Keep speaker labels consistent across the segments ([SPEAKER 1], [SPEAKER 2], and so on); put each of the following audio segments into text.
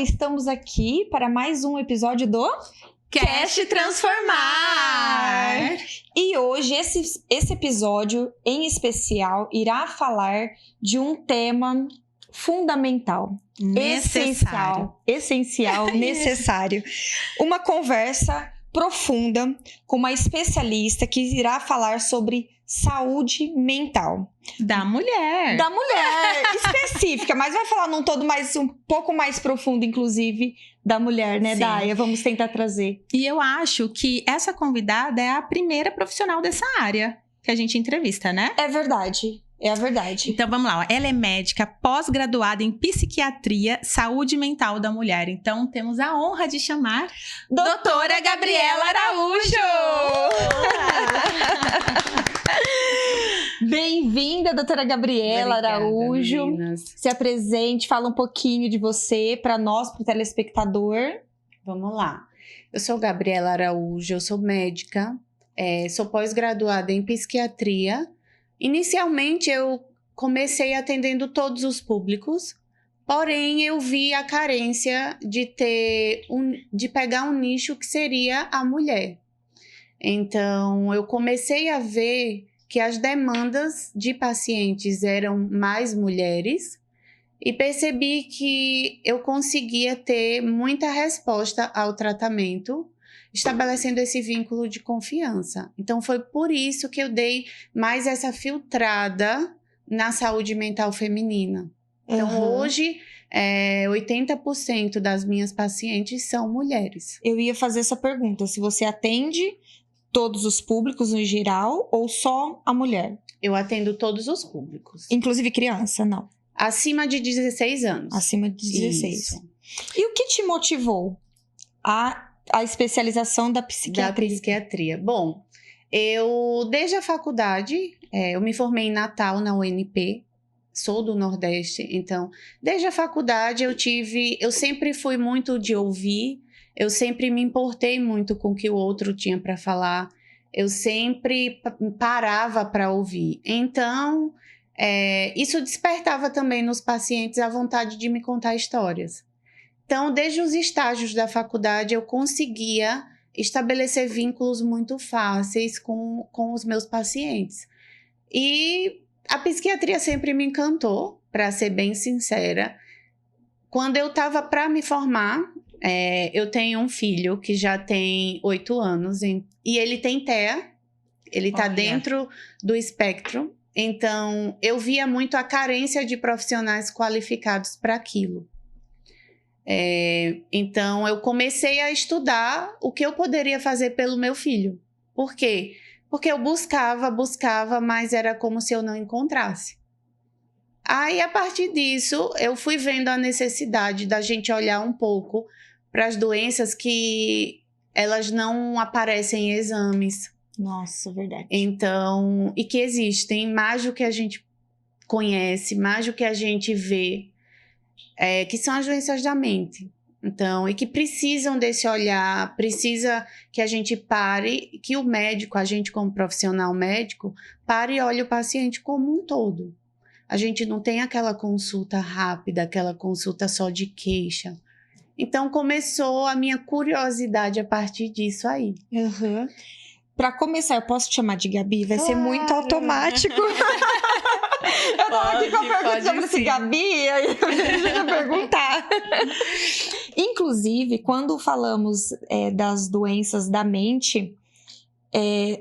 [SPEAKER 1] estamos aqui para mais um episódio do
[SPEAKER 2] Cast Transformar!
[SPEAKER 1] E hoje esse episódio em especial irá falar de um tema fundamental, essencial, necessário. Uma conversa profunda com uma especialista que irá falar sobre saúde mental.
[SPEAKER 2] Da mulher
[SPEAKER 1] Específica, mas vai falar num todo um pouco mais profundo, inclusive, da mulher, né,
[SPEAKER 2] Sim.
[SPEAKER 1] Daia? Vamos tentar trazer.
[SPEAKER 2] E eu acho que essa convidada é a primeira profissional dessa área que a gente entrevista, né?
[SPEAKER 1] É verdade. É a verdade.
[SPEAKER 2] Então vamos lá, ó. Ela é médica pós-graduada em psiquiatria, saúde mental da mulher. Então temos a honra de chamar Doutora Gabriela Araújo!
[SPEAKER 1] Bem-vinda, doutora Gabriela Araújo.
[SPEAKER 3] Meninas.
[SPEAKER 1] Se apresente, fala um pouquinho de você para nós, para o telespectador.
[SPEAKER 3] Vamos lá. Eu sou Gabriela Araújo, eu sou médica, sou pós-graduada em psiquiatria. Inicialmente, eu comecei atendendo todos os públicos, porém, eu vi a carência de pegar um nicho que seria a mulher. Então, eu comecei a ver que as demandas de pacientes eram mais mulheres e percebi que eu conseguia ter muita resposta ao tratamento, estabelecendo esse vínculo de confiança. Então, foi por isso que eu dei mais essa filtrada na saúde mental feminina. Então, hoje, 80% das minhas pacientes são mulheres.
[SPEAKER 1] Eu ia fazer essa pergunta, se você atende todos os públicos no geral ou só a mulher?
[SPEAKER 3] Eu atendo todos os públicos.
[SPEAKER 1] Inclusive criança, não?
[SPEAKER 3] Acima de 16 anos.
[SPEAKER 1] Acima de 16.
[SPEAKER 3] Isso.
[SPEAKER 1] E o que te motivou a especialização da psiquiatria?
[SPEAKER 3] Da psiquiatria. Bom, eu desde a faculdade, eu me formei em Natal, na UNP, sou do Nordeste, então, desde a faculdade eu sempre fui muito de ouvir, eu sempre me importei muito com o que o outro tinha para falar, eu sempre parava para ouvir. Então, isso despertava também nos pacientes a vontade de me contar histórias. Então, desde os estágios da faculdade, eu conseguia estabelecer vínculos muito fáceis com os meus pacientes. E a psiquiatria sempre me encantou, para ser bem sincera. Quando eu estava para me formar, eu tenho um filho que já tem 8 anos e ele tem TEA, ele está dentro do espectro. Então, eu via muito a carência de profissionais qualificados para aquilo. Então, eu comecei a estudar o que eu poderia fazer pelo meu filho. Por quê? Porque eu buscava, mas era como se eu não encontrasse. Aí, a partir disso, eu fui vendo a necessidade da gente olhar um pouco para as doenças que elas não aparecem em exames.
[SPEAKER 1] Nossa, verdade.
[SPEAKER 3] Então, e que existem mais do que a gente conhece, mais do que a gente vê. Que são as doenças da mente. Então, e que precisam desse olhar, precisa que a gente pare, que o médico, a gente como profissional médico, pare e olhe o paciente como um todo. A gente não tem aquela consulta rápida, aquela consulta só de queixa. Então, começou a minha curiosidade a partir disso aí.
[SPEAKER 1] Uhum. Para começar, eu posso te chamar de Gabi? Vai ser muito automático. Eu tava aqui com a pergunta sobre esse Gabi, aí deixa eu perguntar. Inclusive, quando falamos das doenças da mente,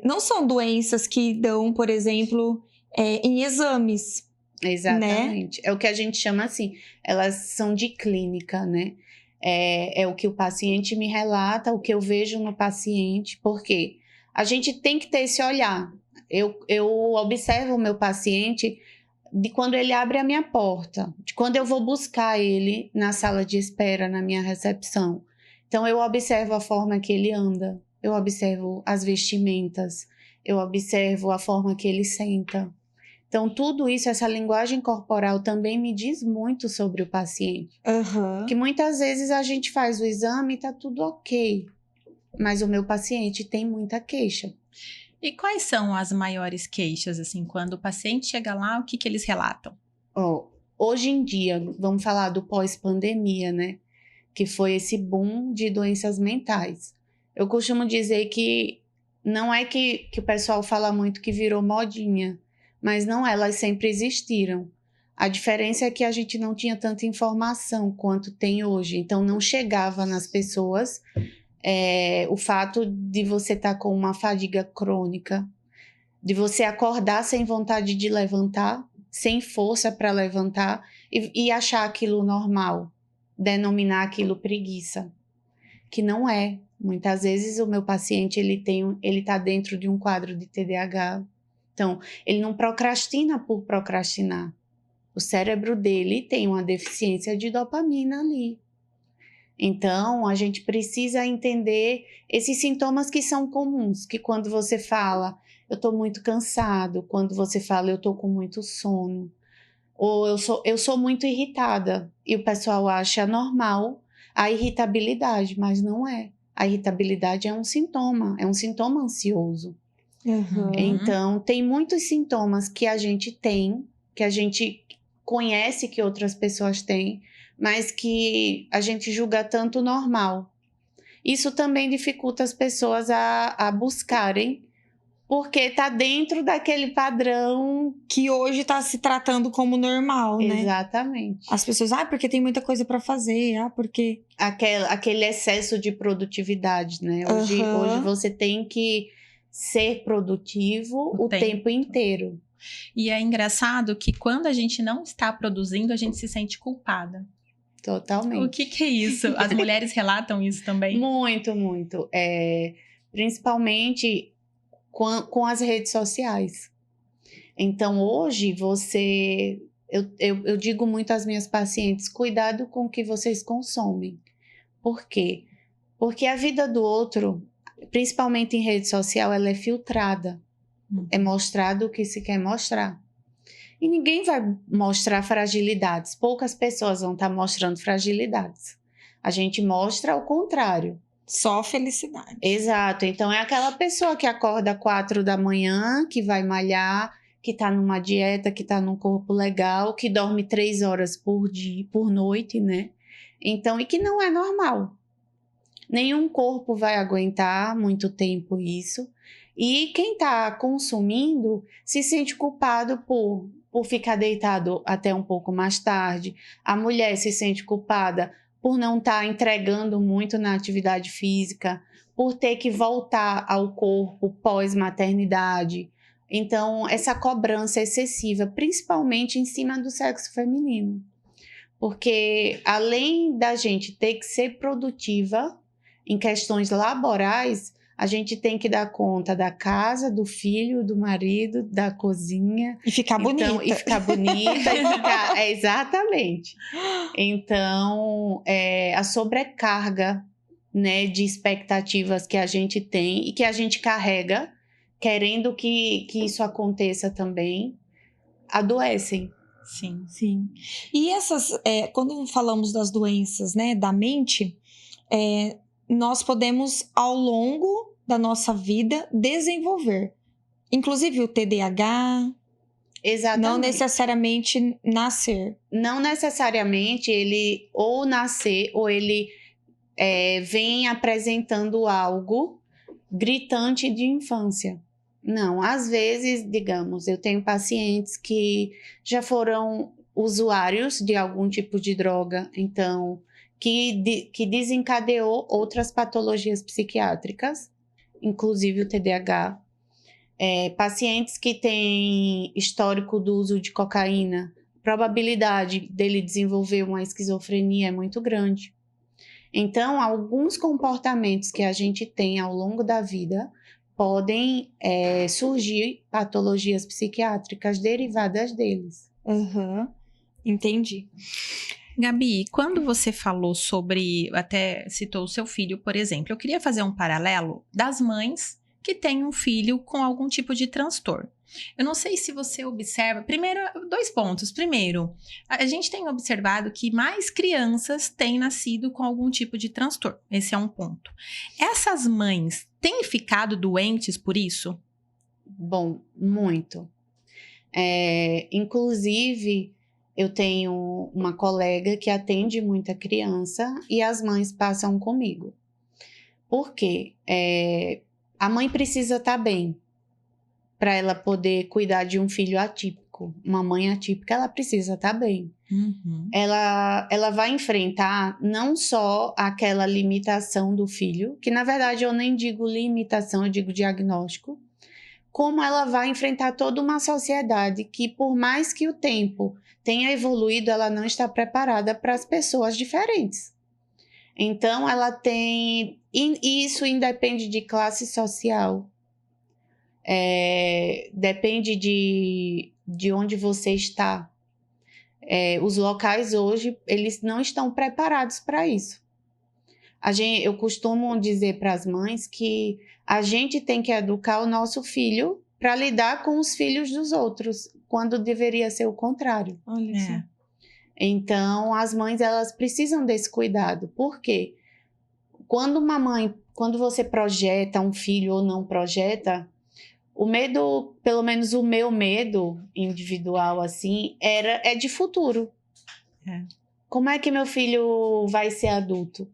[SPEAKER 1] não são doenças que dão, por exemplo, em exames.
[SPEAKER 3] Exatamente. Né? É o que a gente chama assim, elas são de clínica, né? É o que o paciente me relata, o que eu vejo no paciente, porque a gente tem que ter esse olhar. Eu observo o meu paciente de quando ele abre a minha porta, de quando eu vou buscar ele na sala de espera, na minha recepção. Então, eu observo a forma que ele anda, eu observo as vestimentas, eu observo a forma que ele senta. Então, tudo isso, essa linguagem corporal também me diz muito sobre o paciente.
[SPEAKER 1] Uhum.
[SPEAKER 3] Que muitas vezes a gente faz o exame e tá tudo ok, mas o meu paciente tem muita queixa.
[SPEAKER 2] E quais são as maiores queixas, assim, quando o paciente chega lá, o que eles relatam?
[SPEAKER 3] Hoje em dia, vamos falar do pós-pandemia, né? que foi esse boom de doenças mentais. Eu costumo dizer que não é que o pessoal fala muito que virou modinha, mas não, elas sempre existiram. A diferença é que a gente não tinha tanta informação quanto tem hoje, então não chegava nas pessoas o fato de você estar com uma fadiga crônica, de você acordar sem vontade de levantar, sem força para levantar e achar aquilo normal, denominar aquilo preguiça, que não é. Muitas vezes o meu paciente ele está dentro de um quadro de TDAH, então ele não procrastina por procrastinar. O cérebro dele tem uma deficiência de dopamina ali. Então, a gente precisa entender esses sintomas que são comuns, que quando você fala, eu estou muito cansado, quando você fala, eu estou com muito sono, ou eu sou muito irritada, e o pessoal acha normal a irritabilidade, mas não é. A irritabilidade é um sintoma ansioso.
[SPEAKER 1] Uhum.
[SPEAKER 3] Então, tem muitos sintomas que a gente tem, que a gente conhece que outras pessoas têm, mas que a gente julga tanto normal. Isso também dificulta as pessoas a buscarem, porque está dentro daquele padrão.
[SPEAKER 1] Que hoje tá se tratando como normal, né?
[SPEAKER 3] Exatamente.
[SPEAKER 1] As pessoas, porque tem muita coisa para fazer, porque...
[SPEAKER 3] Aquele excesso de produtividade, né? Hoje você tem que ser produtivo o tempo inteiro.
[SPEAKER 2] E é engraçado que quando a gente não está produzindo, a gente se sente culpada.
[SPEAKER 3] Totalmente.
[SPEAKER 2] O que é isso? As mulheres relatam isso também?
[SPEAKER 3] Muito, muito. Principalmente com as redes sociais. Então, hoje, eu digo muito às minhas pacientes, cuidado com o que vocês consomem. Por quê? Porque a vida do outro, principalmente em rede social, ela é filtrada. É mostrado o que se quer mostrar. E ninguém vai mostrar fragilidades. Poucas pessoas vão estar mostrando fragilidades. A gente mostra o contrário.
[SPEAKER 1] Só felicidade.
[SPEAKER 3] Exato. Então, é aquela pessoa que acorda 4 da manhã, que vai malhar, que está numa dieta, que está num corpo legal, que dorme 3 horas por noite, né? Então, e que não é normal. Nenhum corpo vai aguentar muito tempo isso. E quem está consumindo se sente culpado por ficar deitado até um pouco mais tarde. A mulher se sente culpada por não estar entregando muito na atividade física, por ter que voltar ao corpo pós-maternidade. Então, essa cobrança excessiva, principalmente em cima do sexo feminino. Porque além da gente ter que ser produtiva em questões laborais, a gente tem que dar conta da casa, do filho, do marido, da cozinha.
[SPEAKER 1] E ficar bonita.
[SPEAKER 3] E ficar bonita. Exatamente. Então, a sobrecarga, né, de expectativas que a gente tem e que a gente carrega, querendo que isso aconteça também, adoecem.
[SPEAKER 2] Sim.
[SPEAKER 1] Sim. E essas, quando falamos das doenças, né, da mente, nós podemos, ao longo da nossa vida, desenvolver. Inclusive o TDAH.
[SPEAKER 3] Exatamente.
[SPEAKER 1] Não necessariamente nascer.
[SPEAKER 3] Não necessariamente ele ou nascer ou ele vem apresentando algo gritante de infância. Não, às vezes, digamos, eu tenho pacientes que já foram usuários de algum tipo de droga, então, que desencadeou outras patologias psiquiátricas, inclusive o TDAH. Pacientes que têm histórico do uso de cocaína, a probabilidade dele desenvolver uma esquizofrenia é muito grande. Então, alguns comportamentos que a gente tem ao longo da vida podem surgir patologias psiquiátricas derivadas deles.
[SPEAKER 1] Entendi.
[SPEAKER 2] Gabi, quando você falou sobre, até citou o seu filho, por exemplo, eu queria fazer um paralelo das mães que têm um filho com algum tipo de transtorno. Eu não sei se você observa, primeiro, 2 pontos. Primeiro, a gente tem observado que mais crianças têm nascido com algum tipo de transtorno. Esse é um ponto. Essas mães têm ficado doentes por isso?
[SPEAKER 3] Bom, muito. Inclusive, eu tenho uma colega que atende muita criança e as mães passam comigo. Por quê? A mãe precisa estar bem para ela poder cuidar de um filho atípico. Uma mãe atípica, ela precisa estar bem.
[SPEAKER 2] Uhum.
[SPEAKER 3] Ela vai enfrentar não só aquela limitação do filho, que na verdade eu nem digo limitação, eu digo diagnóstico, como ela vai enfrentar toda uma sociedade que, por mais que o tempo tenha evoluído, ela não está preparada para as pessoas diferentes. Então, ela tem... E isso independe de classe social. Depende de onde você está. Os locais hoje, eles não estão preparados para isso. Eu costumo dizer para as mães que a gente tem que educar o nosso filho para lidar com os filhos dos outros, quando deveria ser o contrário.
[SPEAKER 1] Olha só.
[SPEAKER 3] Então, as mães, elas precisam desse cuidado. Por quê? Quando você projeta um filho ou não projeta, o medo, pelo menos o meu medo individual, assim, é de futuro. Como é que meu filho vai ser adulto?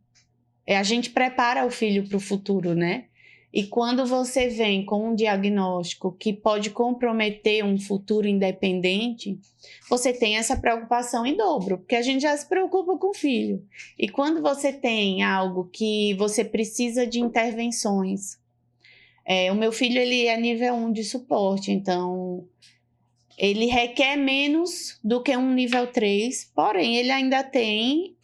[SPEAKER 3] A gente prepara o filho para o futuro, né? E quando você vem com um diagnóstico que pode comprometer um futuro independente, você tem essa preocupação em dobro, porque a gente já se preocupa com o filho. E quando você tem algo que você precisa de intervenções, o meu filho, ele é nível 1 de suporte, então ele requer menos do que um nível 3, porém ele ainda tem...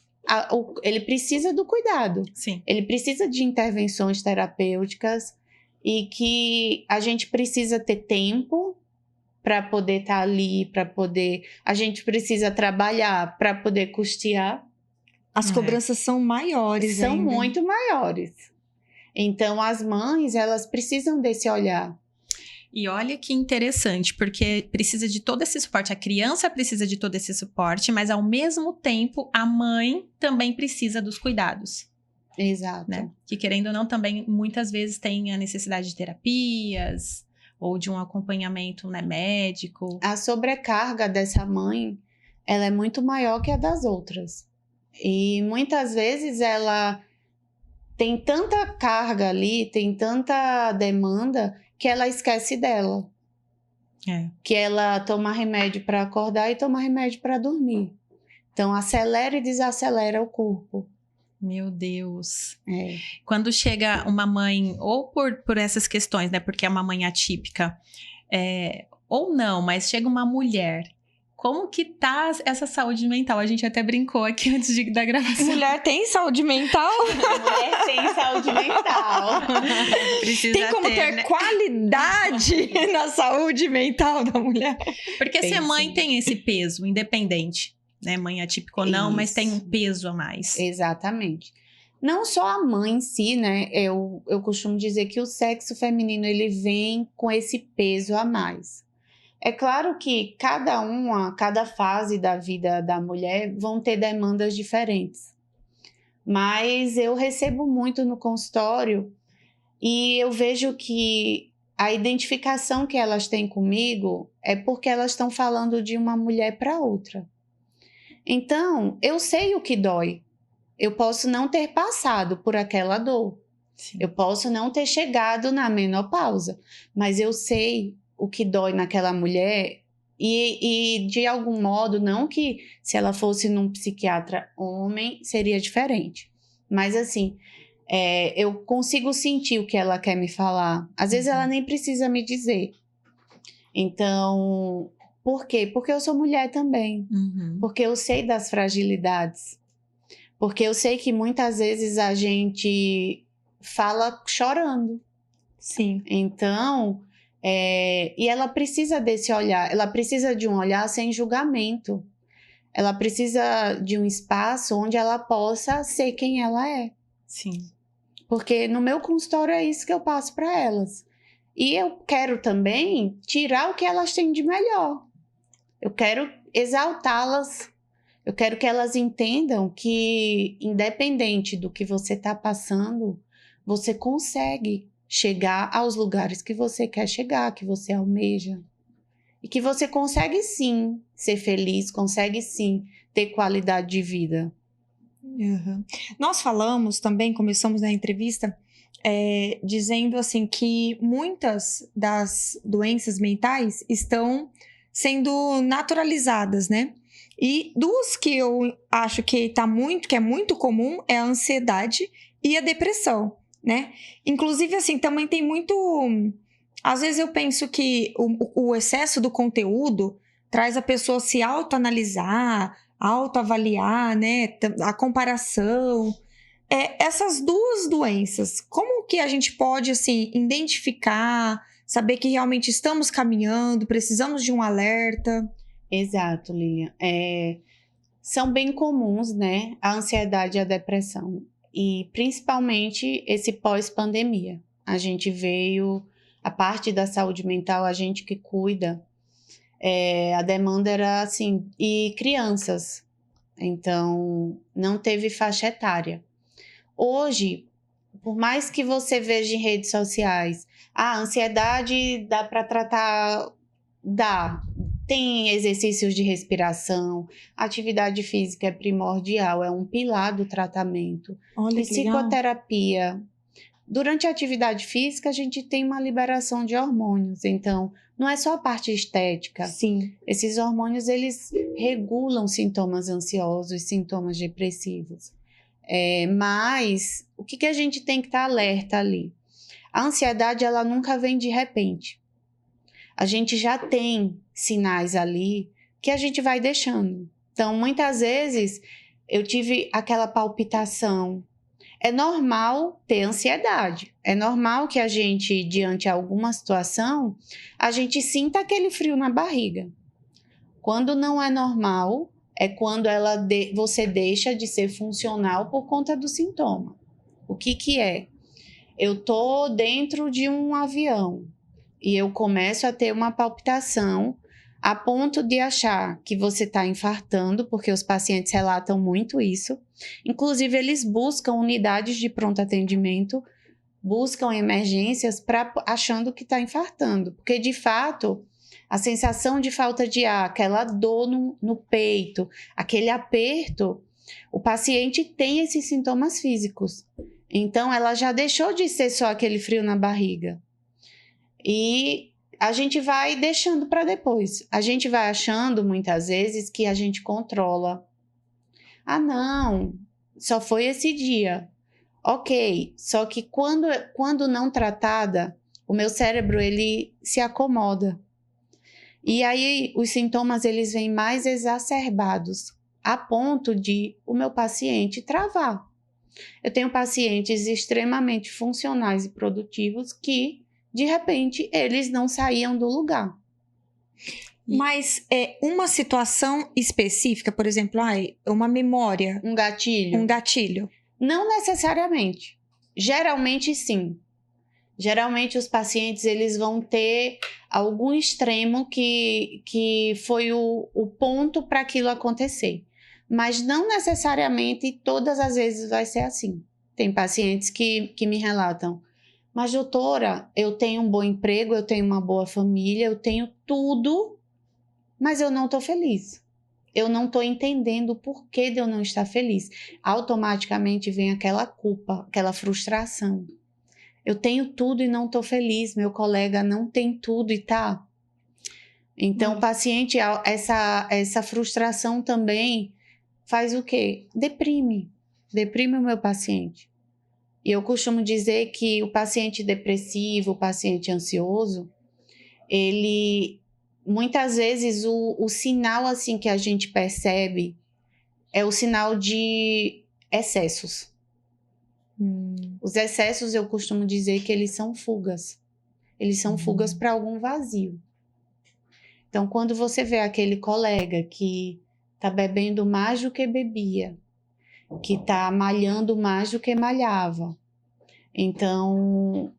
[SPEAKER 3] ele precisa do cuidado.
[SPEAKER 2] Sim.
[SPEAKER 3] Ele precisa de intervenções terapêuticas e que a gente precisa ter tempo para poder estar ali, a gente precisa trabalhar para poder custear.
[SPEAKER 1] As cobranças são maiores
[SPEAKER 3] São
[SPEAKER 1] ainda.
[SPEAKER 3] muito maiores. Então, as mães, elas precisam desse olhar.
[SPEAKER 2] E olha que interessante, porque precisa de todo esse suporte. A criança precisa de todo esse suporte, mas ao mesmo tempo a mãe também precisa dos cuidados.
[SPEAKER 3] Exato.
[SPEAKER 2] Né? Que querendo ou não, também muitas vezes tem a necessidade de terapias ou de um acompanhamento, né, médico.
[SPEAKER 3] A sobrecarga dessa mãe, ela é muito maior que a das outras. E muitas vezes ela tem tanta carga ali, tem tanta demanda, que ela esquece dela. Que ela toma remédio para acordar e toma remédio para dormir. Então, acelera e desacelera o corpo.
[SPEAKER 2] Meu Deus. Quando chega uma mãe, ou por essas questões, né? Porque é uma mãe atípica, ou não, mas chega uma mulher. Como que tá essa saúde mental? A gente até brincou aqui antes da gravação.
[SPEAKER 1] Mulher tem saúde mental?
[SPEAKER 3] Mulher tem saúde mental.
[SPEAKER 1] Precisa tem como ter, né? Qualidade na saúde mental da mulher.
[SPEAKER 2] Porque ser mãe tem esse peso, independente, né? Mãe atípica ou não, mas tem um peso a mais.
[SPEAKER 3] Exatamente. Não só a mãe em si, né? Eu costumo dizer que o sexo feminino, ele vem com esse peso a mais. É claro que cada fase da vida da mulher vão ter demandas diferentes. Mas eu recebo muito no consultório e eu vejo que a identificação que elas têm comigo é porque elas estão falando de uma mulher para outra. Então, eu sei o que dói. Eu posso não ter passado por aquela dor. Sim. Eu posso não ter chegado na menopausa, mas eu sei o que dói naquela mulher e de algum modo, não que se ela fosse num psiquiatra homem, seria diferente. Mas assim, eu consigo sentir o que ela quer me falar. Às vezes ela nem precisa me dizer. Então, por quê? Porque eu sou mulher também. Porque eu sei das fragilidades. Porque eu sei que muitas vezes a gente fala chorando.
[SPEAKER 1] Sim.
[SPEAKER 3] Então... e ela precisa desse olhar, ela precisa de um olhar sem julgamento. Ela precisa de um espaço onde ela possa ser quem ela é.
[SPEAKER 2] Sim.
[SPEAKER 3] Porque no meu consultório é isso que eu passo para elas. E eu quero também tirar o que elas têm de melhor. Eu quero exaltá-las. Eu quero que elas entendam que, independente do que você está passando, você consegue chegar aos lugares que você quer chegar, que você almeja. e que você consegue sim ser feliz, consegue sim ter qualidade de vida.
[SPEAKER 1] Uhum. Nós falamos também, começamos na entrevista, dizendo assim que muitas das doenças mentais estão sendo naturalizadas, né? E duas que eu acho que é muito comum é a ansiedade e a depressão, né? Inclusive, assim, também tem muito. Às vezes eu penso que o excesso do conteúdo traz a pessoa a se autoanalisar, autoavaliar, né? A comparação. Essas duas doenças, como que a gente pode, assim, identificar, saber que realmente estamos caminhando, precisamos de um alerta?
[SPEAKER 3] Exato, Lilian. São bem comuns, né? A ansiedade e a depressão. E principalmente esse pós-pandemia. A gente veio, a parte da saúde mental, a gente que cuida, a demanda era assim, e crianças. Então, não teve faixa etária. Hoje, por mais que você veja em redes sociais, a ansiedade dá para tratar, dá. Tem exercícios de respiração, atividade física é primordial, é um pilar do tratamento.
[SPEAKER 1] Olha que legal.
[SPEAKER 3] Psicoterapia. Durante a atividade física, a gente tem uma liberação de hormônios, então não é só a parte estética.
[SPEAKER 1] Sim.
[SPEAKER 3] Esses hormônios, eles regulam sintomas ansiosos, sintomas depressivos. Mas o que a gente tem que estar alerta ali? A ansiedade, ela nunca vem de repente. A gente já tem sinais ali que a gente vai deixando. Então, muitas vezes, eu tive aquela palpitação. É normal ter ansiedade. É normal que a gente, diante de alguma situação, a gente sinta aquele frio na barriga. Quando não é normal, é quando você deixa de ser funcional por conta do sintoma. O que é? Eu tô dentro de um avião e eu começo a ter uma palpitação a ponto de achar que você está infartando, porque os pacientes relatam muito isso. Inclusive, eles buscam unidades de pronto atendimento, buscam emergências achando que está infartando, porque de fato a sensação de falta de ar, aquela dor no peito, aquele aperto, o paciente tem esses sintomas físicos. Então, ela já deixou de ser só aquele frio na barriga. E a gente vai deixando para depois. A gente vai achando, muitas vezes, que a gente controla. Ah, não, só foi esse dia. Ok, só que quando não tratada, o meu cérebro, ele se acomoda. E aí, os sintomas, eles vêm mais exacerbados, a ponto de o meu paciente travar. Eu tenho pacientes extremamente funcionais e produtivos que, de repente, eles não saíam do lugar.
[SPEAKER 1] Mas uma situação específica, por exemplo, uma memória.
[SPEAKER 3] Um gatilho?
[SPEAKER 1] Um gatilho.
[SPEAKER 3] Não necessariamente. Geralmente, sim. Geralmente, os pacientes, eles vão ter algum extremo que foi o ponto para aquilo acontecer. Mas não necessariamente todas as vezes vai ser assim. Tem pacientes que me relatam, mas doutora, eu tenho um bom emprego, eu tenho uma boa família, eu tenho tudo, mas eu não estou feliz. Eu não estou entendendo o porquê de eu não estar feliz. Automaticamente vem aquela culpa, aquela frustração. Eu tenho tudo e não estou feliz, meu colega não tem tudo e tá. Então, o paciente, essa frustração também faz o quê? Deprime o meu paciente. E eu costumo dizer que o paciente depressivo, o paciente ansioso, ele, muitas vezes, o sinal assim que a gente percebe é o sinal de excessos. Os excessos, eu costumo dizer que eles são fugas. Eles são fugas para algum vazio. Então, quando você vê aquele colega que está bebendo mais do que bebia, que está malhando mais do que malhava, então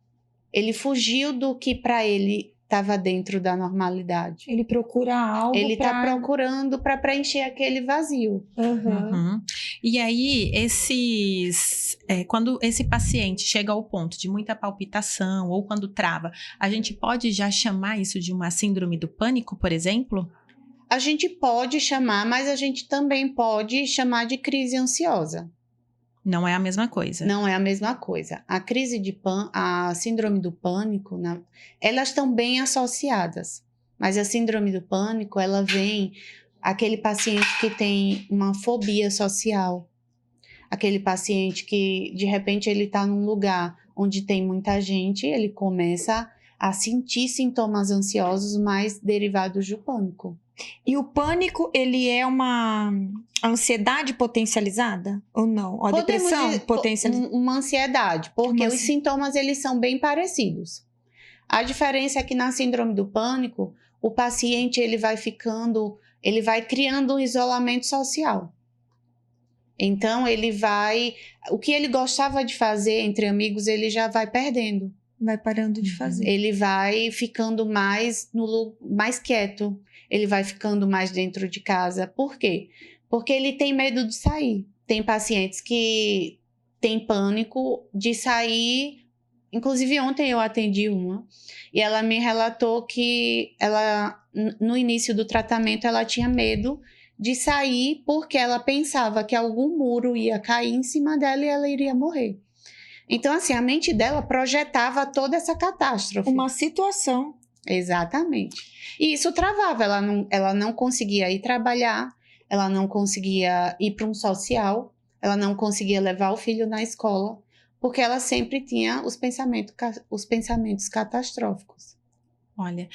[SPEAKER 3] ele fugiu do que para ele estava dentro da normalidade.
[SPEAKER 1] Ele procura algo
[SPEAKER 3] Ele está procurando para preencher aquele vazio.
[SPEAKER 2] Uhum. E aí, quando esse paciente chega ao ponto de muita palpitação ou quando trava, a gente pode já chamar isso de uma síndrome do pânico, por exemplo?
[SPEAKER 3] A gente pode chamar, mas a gente também pode chamar de crise ansiosa.
[SPEAKER 2] Não é a mesma coisa.
[SPEAKER 3] Não é a mesma coisa. A síndrome do pânico, elas estão bem associadas. Mas a síndrome do pânico, ela vem aquele paciente que tem uma fobia social. Aquele paciente que, de repente, ele está num lugar onde tem muita gente, ele começa a sentir sintomas ansiosos mais derivados do pânico.
[SPEAKER 1] E o pânico, ele é uma ansiedade potencializada ou não? A depressão potencializada?
[SPEAKER 3] Uma ansiedade, porque os sintomas eles são bem parecidos. A diferença é que na síndrome do pânico, o paciente ele vai criando um isolamento social. Então o que ele gostava de fazer entre amigos, ele já vai perdendo.
[SPEAKER 1] Vai parando de fazer.
[SPEAKER 3] Ele vai ficando mais quieto. Ele vai ficando mais dentro de casa. Por quê? Porque ele tem medo de sair. Tem pacientes que têm pânico de sair. Inclusive, ontem eu atendi uma e ela me relatou que no início do tratamento, ela tinha medo de sair porque ela pensava que algum muro ia cair em cima dela e ela iria morrer. Então, assim, a mente dela projetava toda essa catástrofe.
[SPEAKER 1] Uma situação.
[SPEAKER 3] Exatamente. E isso travava, ela não conseguia ir trabalhar, ela não conseguia ir para um social, ela não conseguia levar o filho na escola, porque ela sempre tinha os pensamentos catastróficos.
[SPEAKER 2] Olha,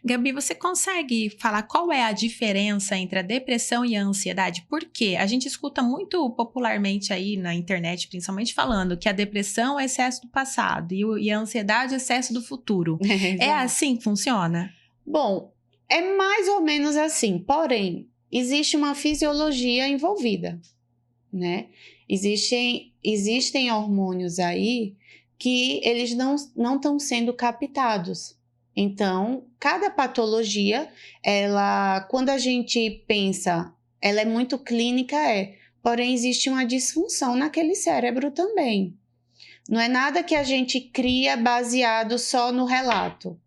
[SPEAKER 2] Gabi, você consegue falar qual é a diferença entre a depressão e a ansiedade? Porque a gente escuta muito popularmente aí na internet, principalmente falando que a depressão é excesso do passado e a ansiedade é excesso do futuro. É assim que funciona?
[SPEAKER 3] Bom, é mais ou menos assim, porém, existe uma fisiologia envolvida, né? Existem hormônios aí que eles não estão sendo captados. Então, cada patologia, quando a gente pensa, ela é muito clínica, porém existe uma disfunção naquele cérebro também. Não é nada que a gente cria baseado só no relato.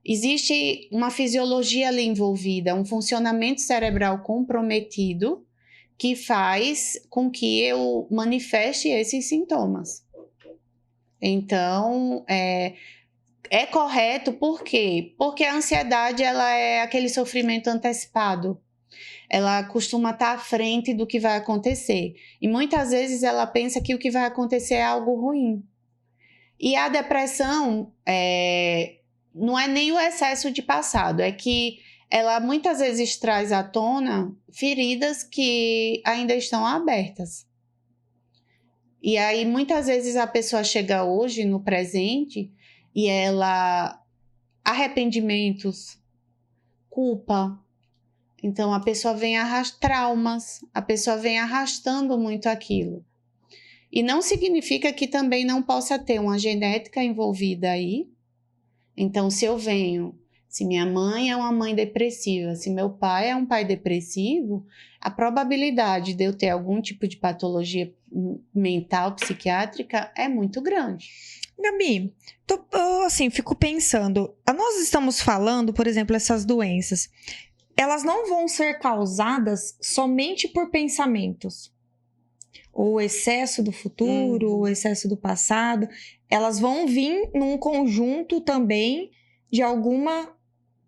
[SPEAKER 3] Existe uma fisiologia ali envolvida, um funcionamento cerebral comprometido que faz com que eu manifeste esses sintomas. Então, é correto, por quê? Porque a ansiedade, ela é aquele sofrimento antecipado. Ela costuma estar à frente do que vai acontecer. E muitas vezes ela pensa que o que vai acontecer é algo ruim. E a depressão não é nem o excesso de passado, é que ela muitas vezes traz à tona feridas que ainda estão abertas. E aí, muitas vezes a pessoa chega hoje, no presente, e arrependimentos, culpa. Então, a pessoa vem traumas, a pessoa vem arrastando muito aquilo. E não significa que também não possa ter uma genética envolvida aí. Então, se minha mãe é uma mãe depressiva, se meu pai é um pai depressivo, a probabilidade de eu ter algum tipo de patologia mental, psiquiátrica, é muito grande.
[SPEAKER 1] Gabi, fico pensando, nós estamos falando, por exemplo, essas doenças, elas não vão ser causadas somente por pensamentos, ou excesso do futuro, ou excesso do passado, elas vão vir num conjunto também de alguma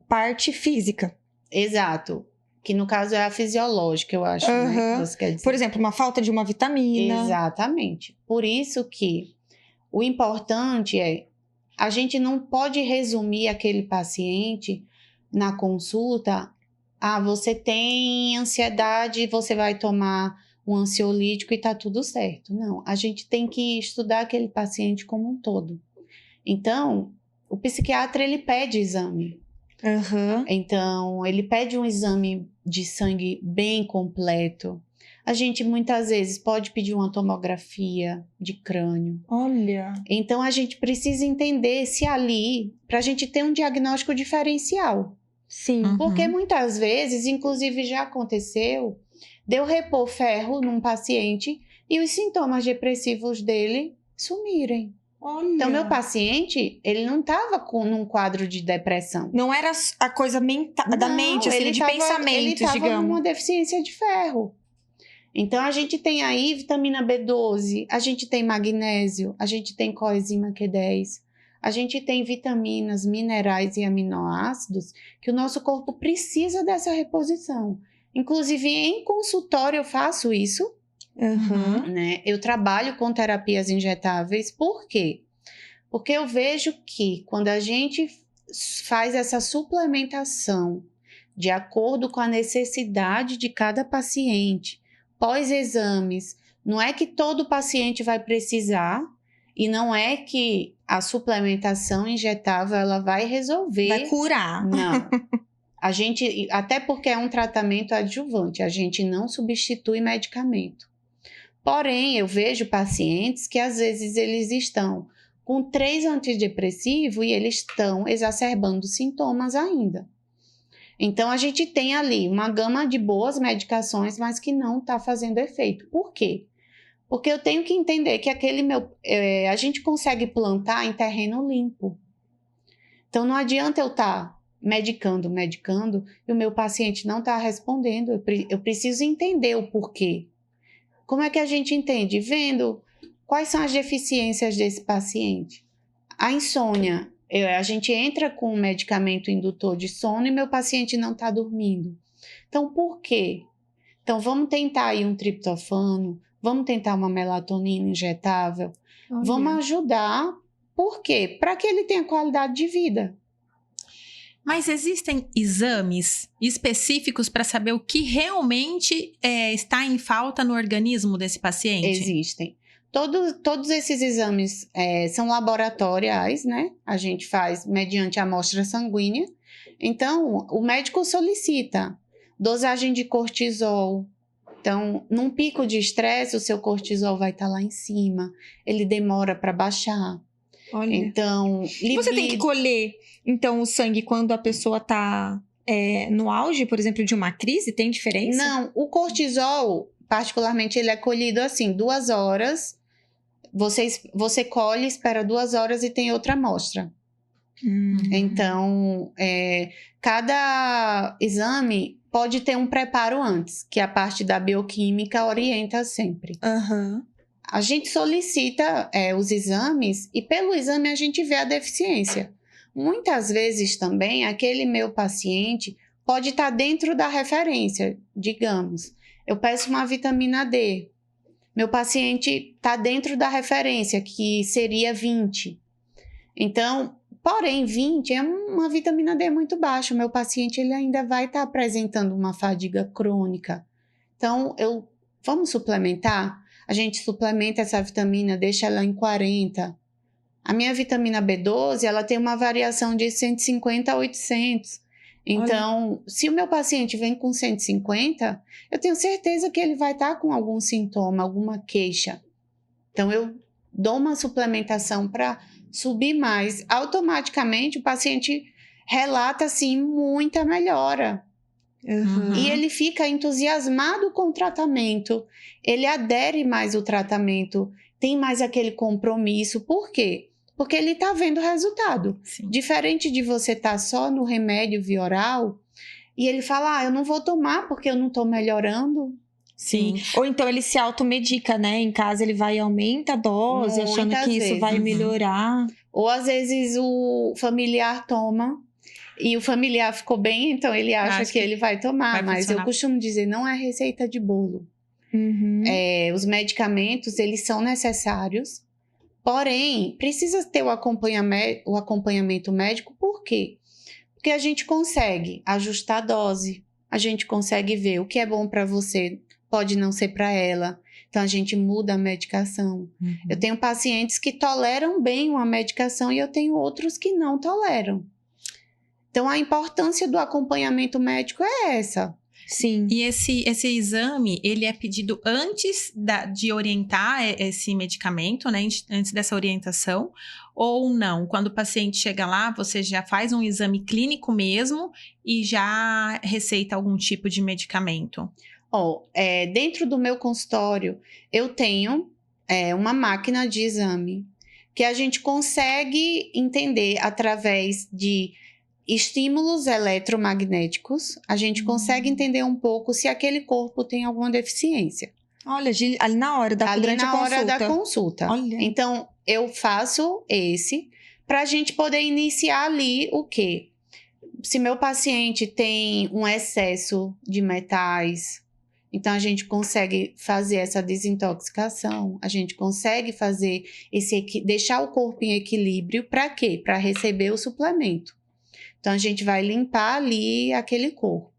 [SPEAKER 1] parte física.
[SPEAKER 3] Exato. Que no caso é a fisiológica, eu acho, né? Que você quer dizer.
[SPEAKER 1] Por exemplo, uma falta de uma vitamina.
[SPEAKER 3] Exatamente. Por isso que o importante a gente não pode resumir aquele paciente na consulta, você tem ansiedade, você vai tomar um ansiolítico e tá tudo certo. Não, a gente tem que estudar aquele paciente como um todo. Então, o psiquiatra, ele pede exame. Então, ele pede um exame de sangue bem completo. A gente muitas vezes pode pedir uma tomografia de crânio.
[SPEAKER 1] Olha.
[SPEAKER 3] Então a gente precisa entender se ali, para a gente ter um diagnóstico diferencial.
[SPEAKER 1] Sim.
[SPEAKER 3] Porque muitas vezes, inclusive já aconteceu, de eu repor ferro num paciente e os sintomas depressivos dele sumirem.
[SPEAKER 1] Olha.
[SPEAKER 3] Então, meu paciente, ele não estava num quadro de depressão.
[SPEAKER 1] Não era a coisa da mente, assim, de pensamentos,
[SPEAKER 3] ele
[SPEAKER 1] digamos.
[SPEAKER 3] estava numa deficiência de ferro. Então, a gente tem aí vitamina B12, a gente tem magnésio, a gente tem coenzima Q10, a gente tem vitaminas, minerais e aminoácidos que o nosso corpo precisa dessa reposição. Inclusive, em consultório eu faço isso. Né? Eu trabalho com terapias injetáveis. Por quê? Porque eu vejo que quando a gente faz essa suplementação de acordo com a necessidade de cada paciente, pós-exames, não é que todo paciente vai precisar e não é que a suplementação injetável ela vai resolver.
[SPEAKER 1] Vai curar.
[SPEAKER 3] Não. A gente, até porque é um tratamento adjuvante, a gente não substitui medicamento. Porém, eu vejo pacientes que às vezes eles estão com 3 antidepressivos e eles estão exacerbando sintomas ainda. Então, a gente tem ali uma gama de boas medicações, mas que não está fazendo efeito. Por quê? Porque eu tenho que entender que a gente consegue plantar em terreno limpo. Então, não adianta eu estar medicando e o meu paciente não está respondendo. Eu preciso entender o porquê. Como é que a gente entende? Vendo quais são as deficiências desse paciente. A insônia, a gente entra com um medicamento indutor de sono e meu paciente não está dormindo. Então, por quê? Então, vamos tentar aí um triptofano, vamos tentar uma melatonina injetável, vamos ajudar. Por quê? Para que ele tenha qualidade de vida.
[SPEAKER 2] Mas existem exames específicos para saber o que realmente está em falta no organismo desse paciente?
[SPEAKER 3] Existem. Todos esses exames são laboratoriais, né? A gente faz mediante amostra sanguínea. Então, o médico solicita dosagem de cortisol. Então, num pico de estresse, o seu cortisol vai estar lá em cima. Ele demora para baixar.
[SPEAKER 1] Olha.
[SPEAKER 3] Então,
[SPEAKER 1] Você tem que colher, então, o sangue quando a pessoa está no auge, por exemplo, de uma crise? Tem diferença?
[SPEAKER 3] Não, o cortisol, particularmente, ele é colhido assim, 2 horas. Você colhe, espera 2 horas e tem outra amostra. Então, cada exame pode ter um preparo antes, que a parte da bioquímica orienta sempre. A gente solicita os exames e pelo exame a gente vê a deficiência. Muitas vezes também aquele meu paciente pode estar dentro da referência, digamos. Eu peço uma vitamina D. Meu paciente está dentro da referência, que seria 20. Então, porém, 20 é uma vitamina D muito baixa. O meu paciente ele ainda vai estar apresentando uma fadiga crônica. Então, vamos suplementar? A gente suplementa essa vitamina, deixa ela em 40. A minha vitamina B12, ela tem uma variação de 150 a 800. Então, se o meu paciente vem com 150, eu tenho certeza que ele vai estar com algum sintoma, alguma queixa. Então, eu dou uma suplementação para subir mais. Automaticamente, o paciente relata, assim, muita melhora. E ele fica entusiasmado com o tratamento, ele adere mais ao tratamento, tem mais aquele compromisso. Por quê? Porque ele está vendo o resultado.
[SPEAKER 2] Sim.
[SPEAKER 3] Diferente de você estar só no remédio via oral e ele fala, eu não vou tomar porque eu não estou melhorando.
[SPEAKER 1] Sim. Ou então ele se automedica, né? Em casa ele vai e aumenta a dose, achando que isso vai melhorar.
[SPEAKER 3] Ou às vezes o familiar toma e o familiar ficou bem, então ele acha que ele vai tomar. Mas eu costumo dizer, não é receita de bolo. Os medicamentos, eles são necessários. Porém, precisa ter o acompanhamento médico. Por quê? Porque a gente consegue ajustar a dose. A gente consegue ver o que é bom para você, pode não ser para ela. Então, a gente muda a medicação. Eu tenho pacientes que toleram bem uma medicação e eu tenho outros que não toleram. Então, a importância do acompanhamento médico é essa.
[SPEAKER 1] Sim.
[SPEAKER 2] E esse exame, ele é pedido antes de orientar esse medicamento, né? Antes dessa orientação, ou não? Quando o paciente chega lá, você já faz um exame clínico mesmo e já receita algum tipo de medicamento?
[SPEAKER 3] Dentro do meu consultório, eu tenho uma máquina de exame que a gente consegue entender através de estímulos eletromagnéticos, a gente consegue entender um pouco se aquele corpo tem alguma deficiência.
[SPEAKER 1] Olha, ali na hora, durante a consulta.
[SPEAKER 3] Ali na hora da consulta.
[SPEAKER 1] Olha.
[SPEAKER 3] Então, eu faço esse para a gente poder iniciar ali o quê? Se meu paciente tem um excesso de metais, então a gente consegue fazer essa desintoxicação, a gente consegue fazer deixar o corpo em equilíbrio para quê? Para receber o suplemento. Então, a gente vai limpar ali aquele corpo.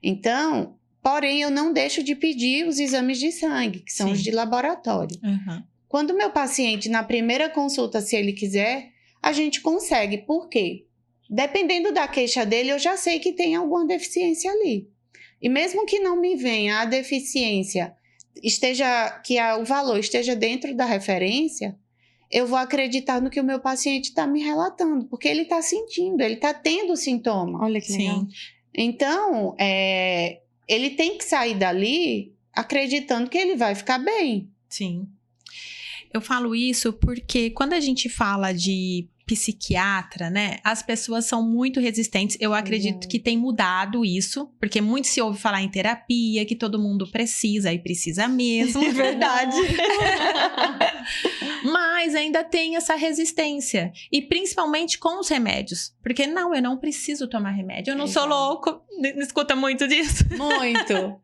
[SPEAKER 3] Então, porém, eu não deixo de pedir os exames de sangue, que são os de laboratório.
[SPEAKER 2] Uhum.
[SPEAKER 3] Quando o meu paciente, na primeira consulta, se ele quiser, a gente consegue. Por quê? Dependendo da queixa dele, eu já sei que tem alguma deficiência ali. E mesmo que não me venha a deficiência, que o valor esteja dentro da referência, eu vou acreditar no que o meu paciente está me relatando, porque ele está sentindo, ele está tendo sintoma.
[SPEAKER 1] Olha que legal.
[SPEAKER 2] Sim.
[SPEAKER 3] Então, ele tem que sair dali acreditando que ele vai ficar bem.
[SPEAKER 2] Sim. Eu falo isso porque quando a gente fala de psiquiatra, né? As pessoas são muito resistentes. Eu acredito que tem mudado isso, porque muito se ouve falar em terapia, que todo mundo precisa e precisa mesmo.
[SPEAKER 1] É verdade.
[SPEAKER 2] Mas ainda tem essa resistência. E principalmente com os remédios. Porque não, eu não preciso tomar remédio. Eu não sou louco. Escuta muito disso.
[SPEAKER 3] Muito.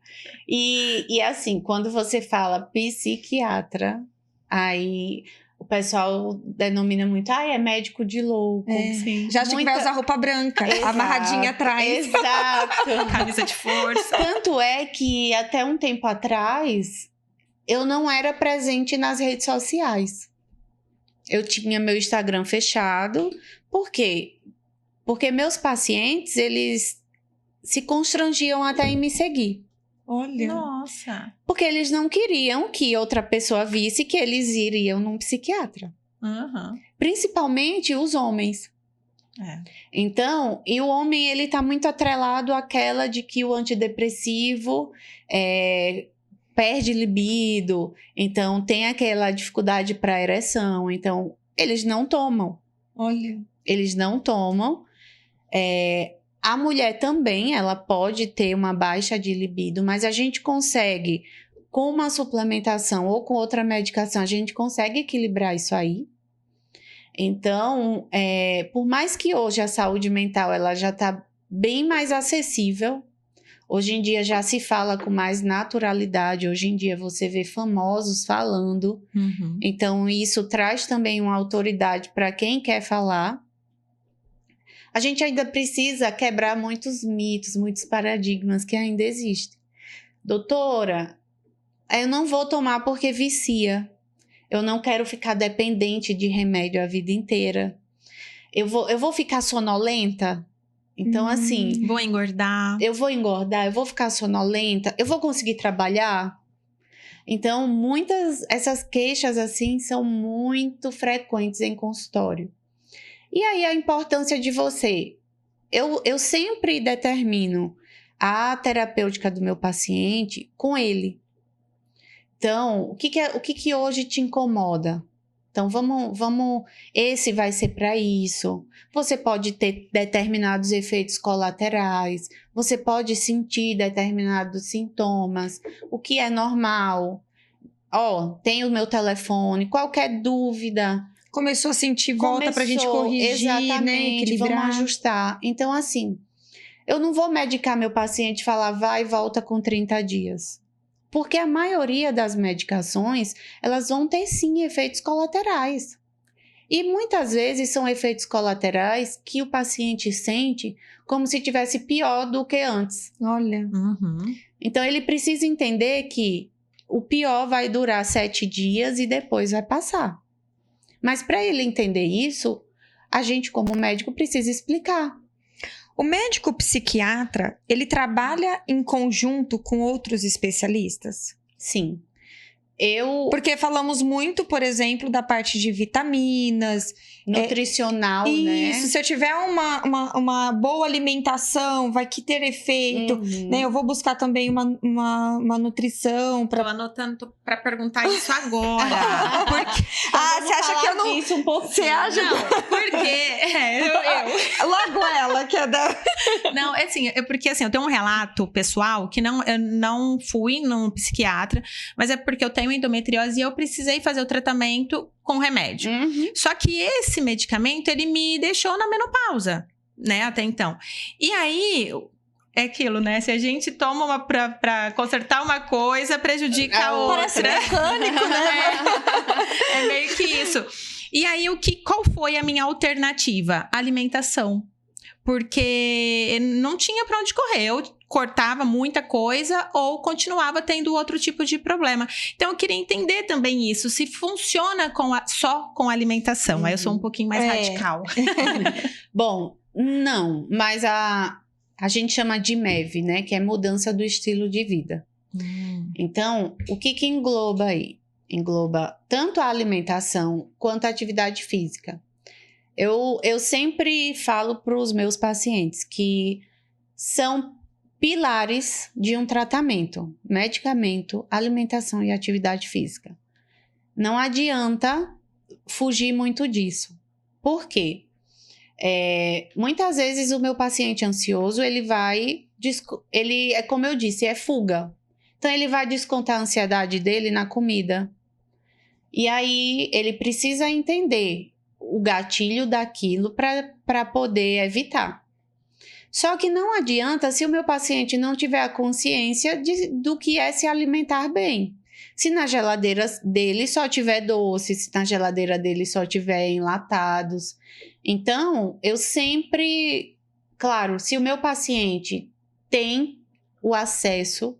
[SPEAKER 3] E assim, quando você fala psiquiatra, aí o pessoal denomina muito, é médico de louco.
[SPEAKER 2] Sim.
[SPEAKER 1] Já acha que vai usar roupa branca, amarradinha atrás.
[SPEAKER 3] Exato.
[SPEAKER 2] Camisa de força.
[SPEAKER 3] Tanto é que até um tempo atrás, eu não era presente nas redes sociais. Eu tinha meu Instagram fechado. Por quê? Porque meus pacientes, eles se constrangiam até em me seguir.
[SPEAKER 1] Olha.
[SPEAKER 2] Nossa.
[SPEAKER 3] Porque eles não queriam que outra pessoa visse que eles iriam num psiquiatra.
[SPEAKER 2] Uhum.
[SPEAKER 3] Principalmente os homens. Então, e o homem, ele tá muito atrelado àquela de que o antidepressivo perde libido. Então, tem aquela dificuldade para ereção. Então, eles não tomam.
[SPEAKER 1] Olha.
[SPEAKER 3] Eles não tomam. A mulher também, ela pode ter uma baixa de libido, mas a gente consegue, com uma suplementação ou com outra medicação, a gente consegue equilibrar isso aí. Então, por mais que hoje a saúde mental ela já está bem mais acessível, hoje em dia já se fala com mais naturalidade, hoje em dia você vê famosos falando, então isso traz também uma autoridade para quem quer falar. A gente ainda precisa quebrar muitos mitos, muitos paradigmas que ainda existem. Doutora, eu não vou tomar porque vicia. Eu não quero ficar dependente de remédio a vida inteira. Eu vou ficar sonolenta? Então, assim...
[SPEAKER 2] Vou engordar.
[SPEAKER 3] Eu vou engordar, eu vou ficar sonolenta, eu vou conseguir trabalhar? Então, essas queixas, assim, são muito frequentes em consultório. E aí, a importância de você. Eu sempre determino a terapêutica do meu paciente com ele. Então, o que hoje te incomoda? Então, vamos, esse vai ser para isso. Você pode ter determinados efeitos colaterais, você pode sentir determinados sintomas, o que é normal. Tem o meu telefone, qualquer dúvida.
[SPEAKER 1] Começou a sentir, volta pra gente corrigir,
[SPEAKER 3] exatamente,
[SPEAKER 1] né? Equilibrar.
[SPEAKER 3] Vamos ajustar. Então, assim, eu não vou medicar meu paciente e falar, vai e volta com 30 dias. Porque a maioria das medicações, elas vão ter sim efeitos colaterais. E muitas vezes são efeitos colaterais que o paciente sente como se tivesse pior do que antes.
[SPEAKER 1] Olha.
[SPEAKER 3] Então, ele precisa entender que o pior vai durar 7 dias e depois vai passar. Mas para ele entender isso, a gente como médico precisa explicar.
[SPEAKER 1] O médico psiquiatra, ele trabalha em conjunto com outros especialistas?
[SPEAKER 3] Sim.
[SPEAKER 1] Porque falamos muito, por exemplo, da parte de vitaminas.
[SPEAKER 3] Nutricional, né?
[SPEAKER 1] Isso, se eu tiver uma boa alimentação, vai que ter efeito, né? Eu vou buscar também uma nutrição
[SPEAKER 2] Tô anotando pra perguntar isso agora.
[SPEAKER 1] Você acha que eu não...
[SPEAKER 3] Isso um pouco.
[SPEAKER 1] Você acha
[SPEAKER 2] Não, porque...
[SPEAKER 1] Logo ela, que é da...
[SPEAKER 2] Não, é assim, porque assim, eu tenho um relato pessoal que eu não fui num psiquiatra, mas é porque eu tenho endometriose e eu precisei fazer o tratamento com remédio. Só que esse medicamento, ele me deixou na menopausa, né, até então. E aí, é aquilo, né, se a gente toma pra consertar uma coisa, prejudica a outra.
[SPEAKER 1] Parece mecânico, né?
[SPEAKER 2] É meio que isso. E aí, qual foi a minha alternativa? Alimentação. Porque não tinha pra onde correr. Eu cortava muita coisa ou continuava tendo outro tipo de problema. Então, eu queria entender também isso. Se funciona só com alimentação. Aí eu sou um pouquinho mais radical.
[SPEAKER 3] Bom, não. Mas a gente chama de MEV, né? Que é mudança do estilo de vida. Então, o que engloba aí? Engloba tanto a alimentação quanto a atividade física. Eu sempre falo para os meus pacientes que são pilares de um tratamento: medicamento, alimentação e atividade física. Não adianta fugir muito disso. Por quê? Muitas vezes o meu paciente ansioso, ele é como eu disse, é fuga. Então ele vai descontar a ansiedade dele na comida. E aí ele precisa entender o gatilho daquilo para poder evitar. Só que não adianta se o meu paciente não tiver a consciência do que é se alimentar bem. Se na geladeira dele só tiver doce, se na geladeira dele só tiver enlatados. Então, eu sempre... Claro, se o meu paciente tem o acesso,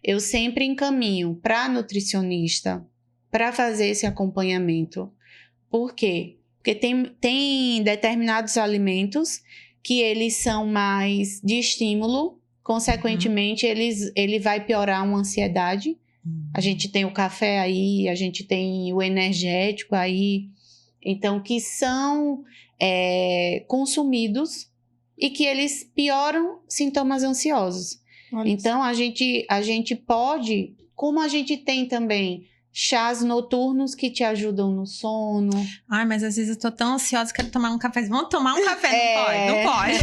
[SPEAKER 3] eu sempre encaminho para nutricionista para fazer esse acompanhamento. Por quê? Porque tem determinados alimentos que eles são mais de estímulo, consequentemente, ele vai piorar uma ansiedade. A gente tem o café aí, a gente tem o energético aí, então, que são consumidos e que eles pioram sintomas ansiosos.
[SPEAKER 1] Olha
[SPEAKER 3] então, a gente pode, como a gente tem também chás noturnos que te ajudam no sono.
[SPEAKER 2] Ai, mas às vezes eu tô tão ansiosa, quero tomar um café. Vamos tomar um café? Não pode.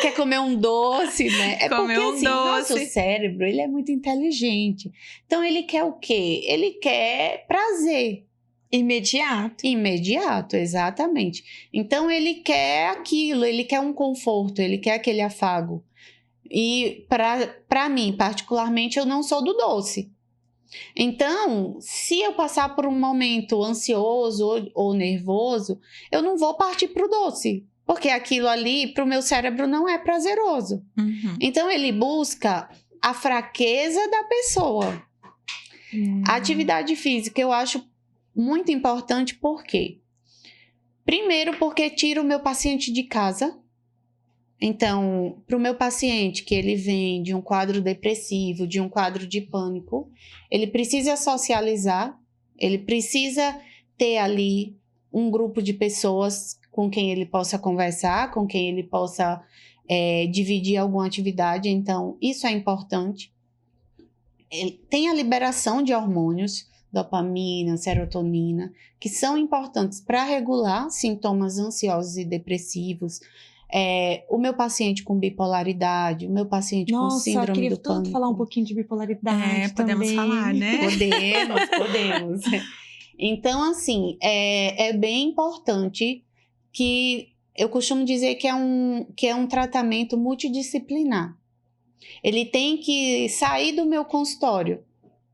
[SPEAKER 3] Quer comer um doce, né?
[SPEAKER 2] Comer um doce.
[SPEAKER 3] Nosso cérebro, ele é muito inteligente. Então, ele quer o quê? Ele quer prazer. Imediato, exatamente. Então, ele quer aquilo, ele quer um conforto, ele quer aquele afago. E para mim, particularmente, eu não sou do doce. Então, se eu passar por um momento ansioso ou nervoso, eu não vou partir para o doce, porque aquilo ali, para o meu cérebro, não é prazeroso. Então, ele busca a fraqueza da pessoa. A atividade física eu acho muito importante, por quê? Primeiro, porque tira o meu paciente de casa. Então, para o meu paciente que ele vem de um quadro depressivo, de um quadro de pânico, ele precisa socializar, ele precisa ter ali um grupo de pessoas com quem ele possa conversar, com quem ele possa dividir alguma atividade. Então, isso é importante. Tem a liberação de hormônios, dopamina, serotonina, que são importantes para regular sintomas ansiosos e depressivos. O meu paciente com bipolaridade, o meu paciente com síndrome do pânico. Nossa,
[SPEAKER 1] queria tanto falar um pouquinho de bipolaridade
[SPEAKER 2] podemos
[SPEAKER 1] também.
[SPEAKER 2] falar, né?
[SPEAKER 3] Podemos. Então, assim, é bem importante que eu costumo dizer que é um tratamento multidisciplinar. Ele tem que sair do meu consultório,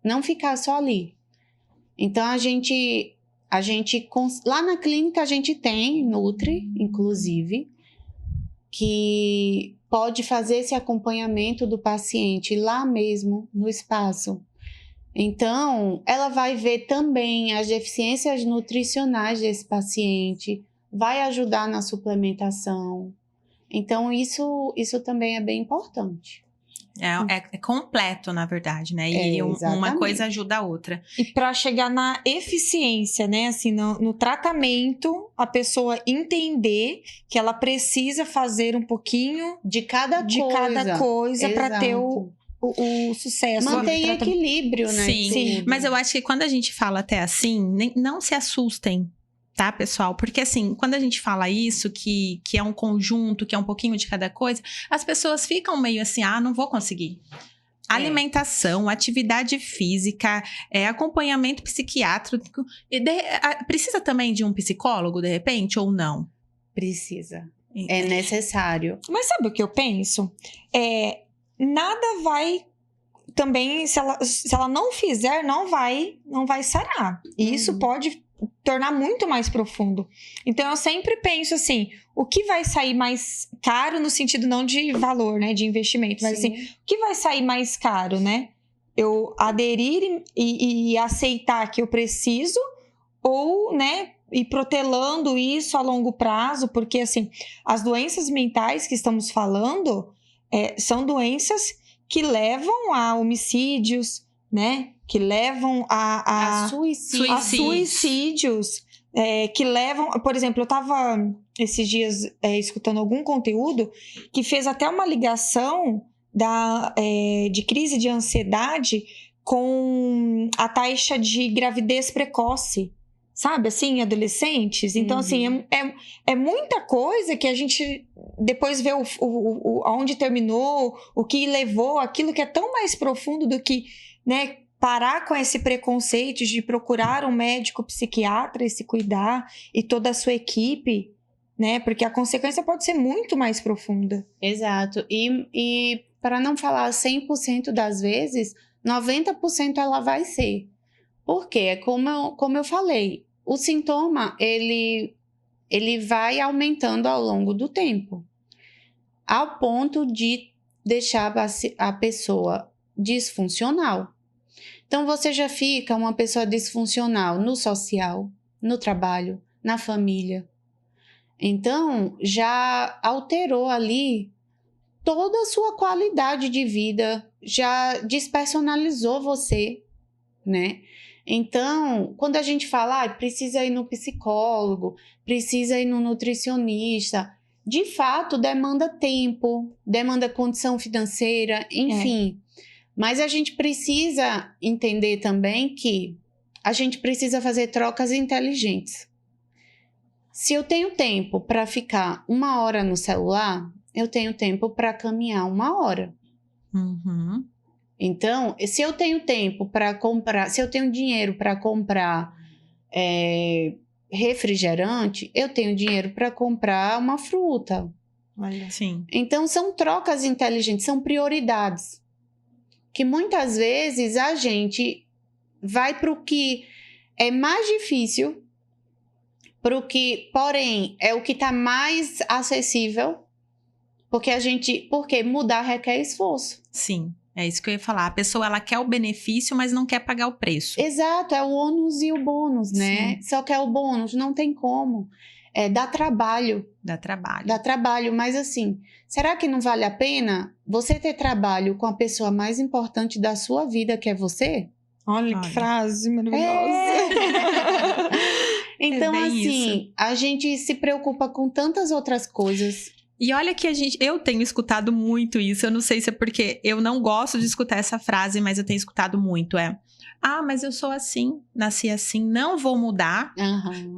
[SPEAKER 3] não ficar só ali. Então, lá na clínica a gente tem Nutri, inclusive, que pode fazer esse acompanhamento do paciente lá mesmo no espaço. Então, ela vai ver também as deficiências nutricionais desse paciente, vai ajudar na suplementação. Então, isso também é bem importante.
[SPEAKER 2] É completo, na verdade, né? E uma
[SPEAKER 3] exatamente.
[SPEAKER 2] coisa ajuda a outra.
[SPEAKER 1] E para chegar na eficiência, né? Assim, no tratamento, a pessoa entender que ela precisa fazer um pouquinho
[SPEAKER 3] De cada
[SPEAKER 1] coisa para ter
[SPEAKER 3] Exato.
[SPEAKER 1] o sucesso.
[SPEAKER 3] Manter em equilíbrio, né?
[SPEAKER 2] Sim,
[SPEAKER 3] tudo.
[SPEAKER 2] mas eu acho que quando a gente fala até assim, não se assustem, tá, pessoal? Porque assim, quando a gente fala isso, que é um conjunto, que é um pouquinho de cada coisa, as pessoas ficam meio assim, não vou conseguir. Alimentação, atividade física, acompanhamento psiquiátrico. Precisa também de um psicólogo, de repente, ou não?
[SPEAKER 3] Precisa. É necessário.
[SPEAKER 1] Mas sabe o que eu penso? Nada vai também, se ela não fizer, não vai sarar. E isso pode tornar muito mais profundo. Então, eu sempre penso assim, o que vai sair mais caro no sentido não de valor, né, de investimento, mas assim, o que vai sair mais caro, né? Eu aderir e aceitar que eu preciso ou, né, ir protelando isso a longo prazo, porque assim, as doenças mentais que estamos falando são doenças que levam a homicídios, né? Que levam a suicídios, que levam... Por exemplo, eu estava esses dias escutando algum conteúdo que fez até uma ligação de crise de ansiedade com a taxa de gravidez precoce, sabe? Assim, em adolescentes. Então, assim, é muita coisa que a gente depois vê onde terminou, o que levou, aquilo que é tão mais profundo do que, né, parar com esse preconceito de procurar um médico psiquiatra e se cuidar e toda a sua equipe, né? Porque a consequência pode ser muito mais profunda.
[SPEAKER 3] Exato. E para não falar 100% das vezes, 90% ela vai ser. Por quê? É como eu falei, o sintoma, ele vai aumentando ao longo do tempo, ao ponto de deixar a pessoa disfuncional. Então, você já fica uma pessoa disfuncional no social, no trabalho, na família. Então, já alterou ali toda a sua qualidade de vida, já despersonalizou você, né? Então, quando a gente fala, precisa ir no psicólogo, precisa ir no nutricionista, de fato, demanda tempo, demanda condição financeira, enfim. Mas a gente precisa entender também que a gente precisa fazer trocas inteligentes. Se eu tenho tempo para ficar 1 hora no celular, eu tenho tempo para caminhar 1 hora. Então, se eu tenho tempo para comprar, se eu tenho dinheiro para comprar refrigerante, eu tenho dinheiro para comprar uma fruta.
[SPEAKER 1] Olha.
[SPEAKER 2] Sim.
[SPEAKER 3] Então, são trocas inteligentes, são prioridades. Que muitas vezes a gente vai para o que é mais difícil, porém, é o que está mais acessível, porque mudar requer esforço.
[SPEAKER 2] Sim. É isso que eu ia falar. A pessoa, ela quer o benefício, mas não quer pagar o preço.
[SPEAKER 3] Exato, é o ônus e o bônus, né?
[SPEAKER 2] Sim.
[SPEAKER 3] Só que é o bônus, não tem como. Dá trabalho.
[SPEAKER 2] Dá trabalho.
[SPEAKER 3] Dá trabalho, mas assim, será que não vale a pena você ter trabalho com a pessoa mais importante da sua vida, que é você?
[SPEAKER 1] Olha. Que frase maravilhosa.
[SPEAKER 3] Então, assim, a gente se preocupa com tantas outras coisas.
[SPEAKER 2] E olha que eu tenho escutado muito isso, eu não sei se é porque eu não gosto de escutar essa frase, mas eu tenho escutado muito, mas eu sou assim, nasci assim, não vou mudar.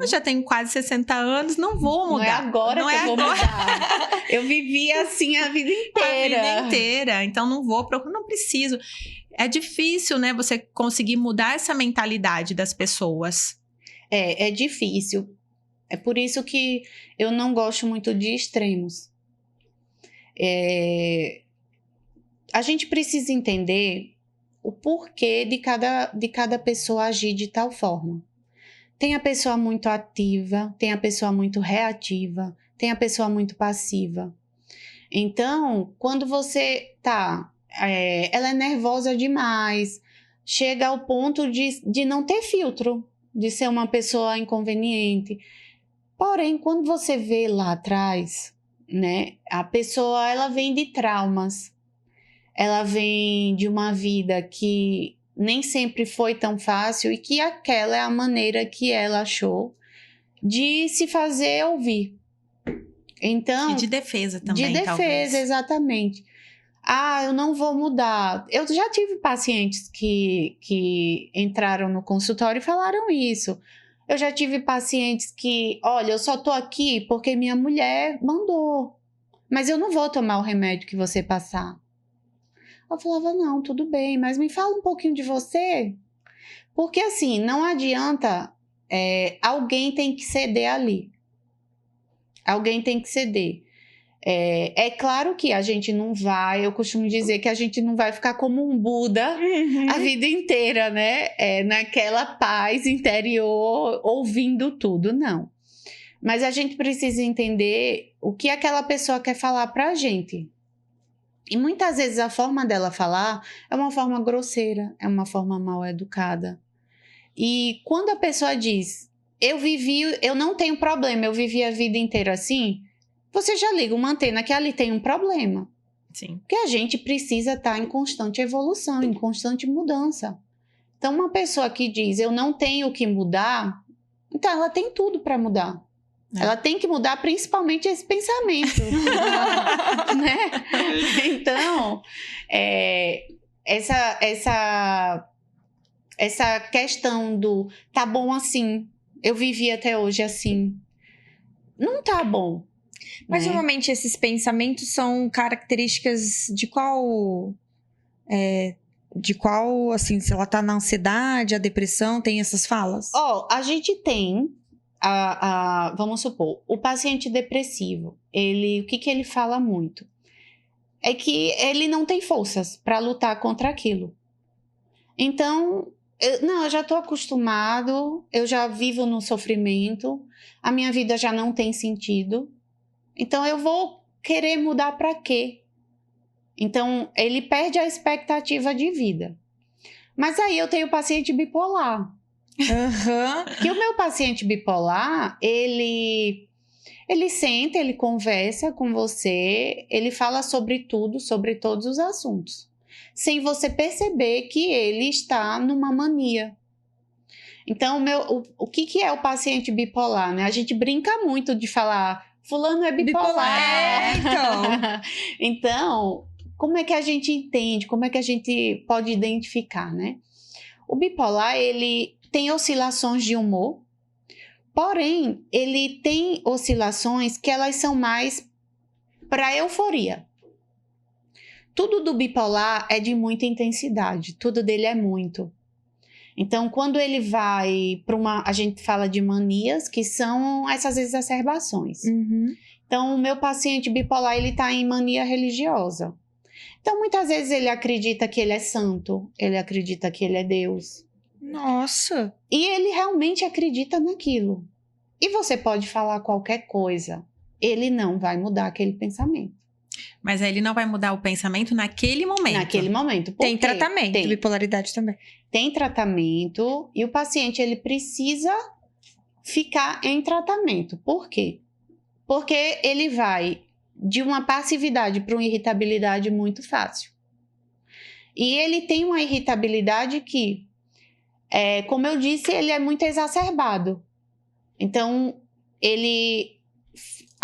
[SPEAKER 2] Eu já tenho quase 60 anos, não vou mudar.
[SPEAKER 3] Não é agora que eu vou mudar. Eu vivi assim a vida inteira.
[SPEAKER 2] A vida inteira, então não vou procurar, não preciso. É difícil, né, você conseguir mudar essa mentalidade das pessoas.
[SPEAKER 3] É difícil. É por isso que eu não gosto muito de extremos. A gente precisa entender o porquê de cada pessoa agir de tal forma. Tem a pessoa muito ativa, tem a pessoa muito reativa, tem a pessoa muito passiva. Então, quando você ela é nervosa demais, chega ao ponto de não ter filtro, de ser uma pessoa inconveniente. Porém, quando você vê lá atrás, né? A pessoa, ela vem de traumas. Ela vem de uma vida que nem sempre foi tão fácil e que aquela é a maneira que ela achou de se fazer ouvir. Então,
[SPEAKER 2] E de defesa também,
[SPEAKER 3] de defesa,
[SPEAKER 2] talvez.
[SPEAKER 3] exatamente. Ah, eu não vou mudar. Eu já tive pacientes que entraram no consultório e falaram isso. Eu já tive pacientes que, olha, eu só tô aqui porque minha mulher mandou, mas eu não vou tomar o remédio que você passar. Eu falava, não, tudo bem, mas me fala um pouquinho de você. Porque assim, não adianta, alguém tem que ceder ali. Alguém tem que ceder. É claro que a gente não vai, eu costumo dizer que a gente não vai ficar como um Buda a vida inteira, né? Naquela paz interior, ouvindo tudo, não. Mas a gente precisa entender o que aquela pessoa quer falar pra gente. E muitas vezes a forma dela falar é uma forma grosseira, é uma forma mal educada. E quando a pessoa diz, eu não tenho problema, eu vivi a vida inteira assim, você já liga uma antena que ali tem um problema.
[SPEAKER 2] Sim.
[SPEAKER 3] Porque a gente precisa estar em constante evolução, em constante mudança. Então, uma pessoa que diz, eu não tenho o que mudar, então ela tem tudo para mudar. Ela tem que mudar principalmente esse pensamento, né? Então, essa questão do tá bom assim, eu vivi até hoje assim, não tá bom.
[SPEAKER 1] Mas
[SPEAKER 3] né?
[SPEAKER 1] normalmente esses pensamentos são características de qual... assim, se ela tá na ansiedade, a depressão, tem essas falas?
[SPEAKER 3] A gente tem, vamos supor, o paciente depressivo, o que ele fala muito? É que ele não tem forças para lutar contra aquilo. Então, eu já estou acostumado, eu já vivo no sofrimento, a minha vida já não tem sentido, então eu vou querer mudar para quê? Então, ele perde a expectativa de vida. Mas aí eu tenho paciente bipolar. Que o meu paciente bipolar, ele senta, ele conversa com você, ele fala sobre tudo, sobre todos os assuntos, sem você perceber que ele está numa mania. Então, o que é o paciente bipolar, né? A gente brinca muito de falar, fulano é bipolar.
[SPEAKER 1] Então.
[SPEAKER 3] Então, como é que a gente entende? Como é que a gente pode identificar, né? O bipolar, ele tem oscilações de humor, porém, ele tem oscilações que elas são mais para euforia. Tudo do bipolar é de muita intensidade, tudo dele é muito. Então, quando ele vai para a gente fala de manias, que são essas exacerbações.
[SPEAKER 1] Uhum.
[SPEAKER 3] Então, o meu paciente bipolar, ele está em mania religiosa. Então, muitas vezes ele acredita que ele é santo, ele acredita que ele é Deus.
[SPEAKER 1] Nossa!
[SPEAKER 3] E ele realmente acredita naquilo. E você pode falar qualquer coisa, ele não vai mudar aquele pensamento.
[SPEAKER 2] Mas aí ele não vai mudar o pensamento naquele momento.
[SPEAKER 3] Naquele momento.
[SPEAKER 1] Tem tratamento, bipolaridade também.
[SPEAKER 3] Tem tratamento e o paciente, ele precisa ficar em tratamento. Por quê? Porque ele vai de uma passividade para uma irritabilidade muito fácil. E ele tem uma irritabilidade que, como eu disse, ele é muito exacerbado. Então,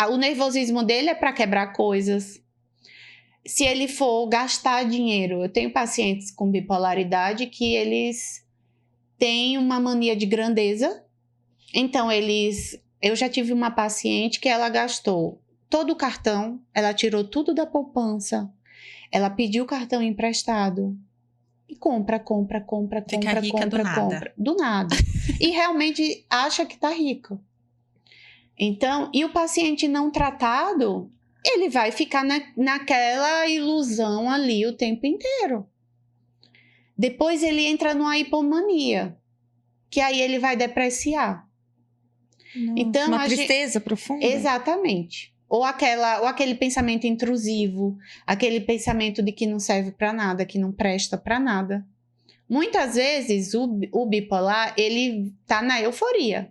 [SPEAKER 3] o nervosismo dele é para quebrar coisas. Se ele for gastar dinheiro, eu tenho pacientes com bipolaridade que eles têm uma mania de grandeza. Então, eu já tive uma paciente que ela gastou todo o cartão, ela tirou tudo da poupança, ela pediu o cartão emprestado e compra.
[SPEAKER 2] Fica rica do nada.
[SPEAKER 3] Do nada. E realmente acha que tá rico. Então, e o paciente não tratado, ele vai ficar naquela ilusão ali o tempo inteiro. Depois ele entra numa hipomania, que aí ele vai depreciar. Então,
[SPEAKER 1] uma tristeza profunda.
[SPEAKER 3] Exatamente. Ou aquele pensamento intrusivo, aquele pensamento de que não serve para nada, que não presta para nada. Muitas vezes o bipolar, ele tá na euforia.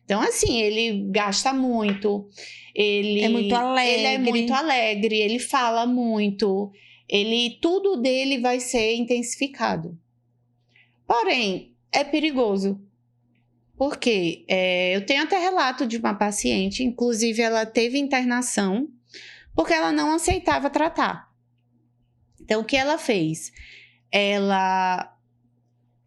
[SPEAKER 3] Então, assim, ele gasta muito, ele
[SPEAKER 1] É muito alegre.
[SPEAKER 3] Ele é muito alegre, ele fala muito, tudo dele vai ser intensificado. Porém, é perigoso. Porque eu tenho até relato de uma paciente, inclusive ela teve internação, porque ela não aceitava tratar. Então, o que ela fez? Ela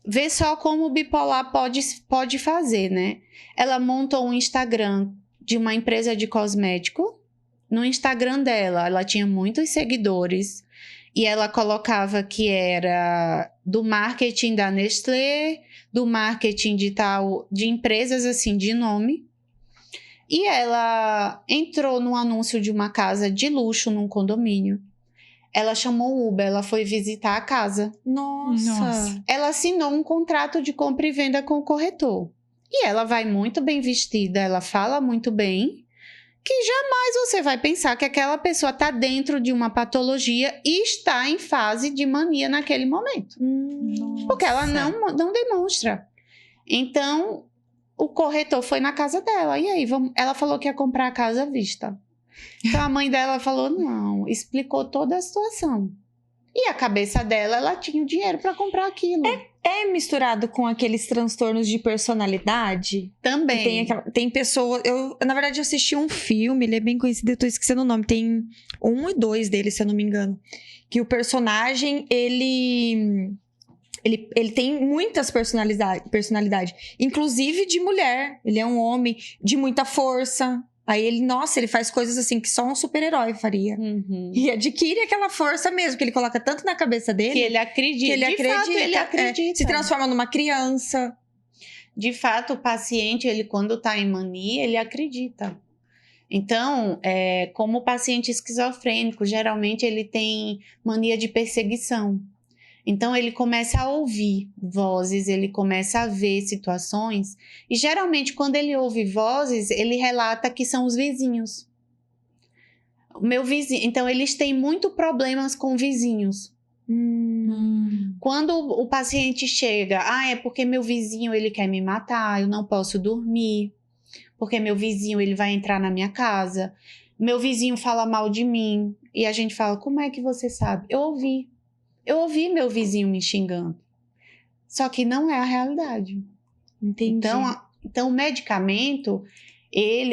[SPEAKER 3] vê só como o bipolar pode fazer, né? Ela montou um Instagram de uma empresa de cosmético. No Instagram dela, ela tinha muitos seguidores e ela colocava que era do marketing da Nestlé, do marketing de empresas assim de nome. E ela entrou no anúncio de uma casa de luxo num condomínio. Ela chamou o Uber, ela foi visitar a casa.
[SPEAKER 1] Nossa.
[SPEAKER 3] Ela assinou um contrato de compra e venda com o corretor. E ela vai muito bem vestida, ela fala muito bem, que jamais você vai pensar que aquela pessoa está dentro de uma patologia e está em fase de mania naquele momento. Porque ela não demonstra. Então, o corretor foi na casa dela. E aí, ela falou que ia comprar a casa à vista. Então, a mãe dela falou, não, explicou toda a situação. E a cabeça dela, ela tinha o dinheiro para comprar aquilo.
[SPEAKER 1] É misturado com aqueles transtornos de personalidade?
[SPEAKER 3] Também.
[SPEAKER 1] Tem pessoa... na verdade, eu assisti um filme, ele é bem conhecido, eu tô esquecendo o nome. Tem 1 e 2 dele, se eu não me engano. Que o personagem, ele tem muitas personalidades. Inclusive de mulher. Ele é um homem de muita força. Aí ele faz coisas assim que só um super-herói faria.
[SPEAKER 3] Uhum.
[SPEAKER 1] E adquire aquela força mesmo, que ele coloca tanto na cabeça dele.
[SPEAKER 3] Que ele acredita.
[SPEAKER 1] Que ele acredita. Se transforma numa criança.
[SPEAKER 3] De fato, o paciente, quando tá em mania, ele acredita. Então, como o paciente esquizofrênico, geralmente ele tem mania de perseguição. Então, ele começa a ouvir vozes, ele começa a ver situações. E, geralmente, quando ele ouve vozes, ele relata que são os vizinhos. O meu vizinho... Então, eles têm muito problemas com vizinhos. Quando o paciente chega, é porque meu vizinho, ele quer me matar, eu não posso dormir. Porque meu vizinho, ele vai entrar na minha casa. Meu vizinho fala mal de mim. E a gente fala, como é que você sabe? Eu ouvi meu vizinho me xingando. Só que não é a realidade.
[SPEAKER 1] Entendi.
[SPEAKER 3] Então o medicamento,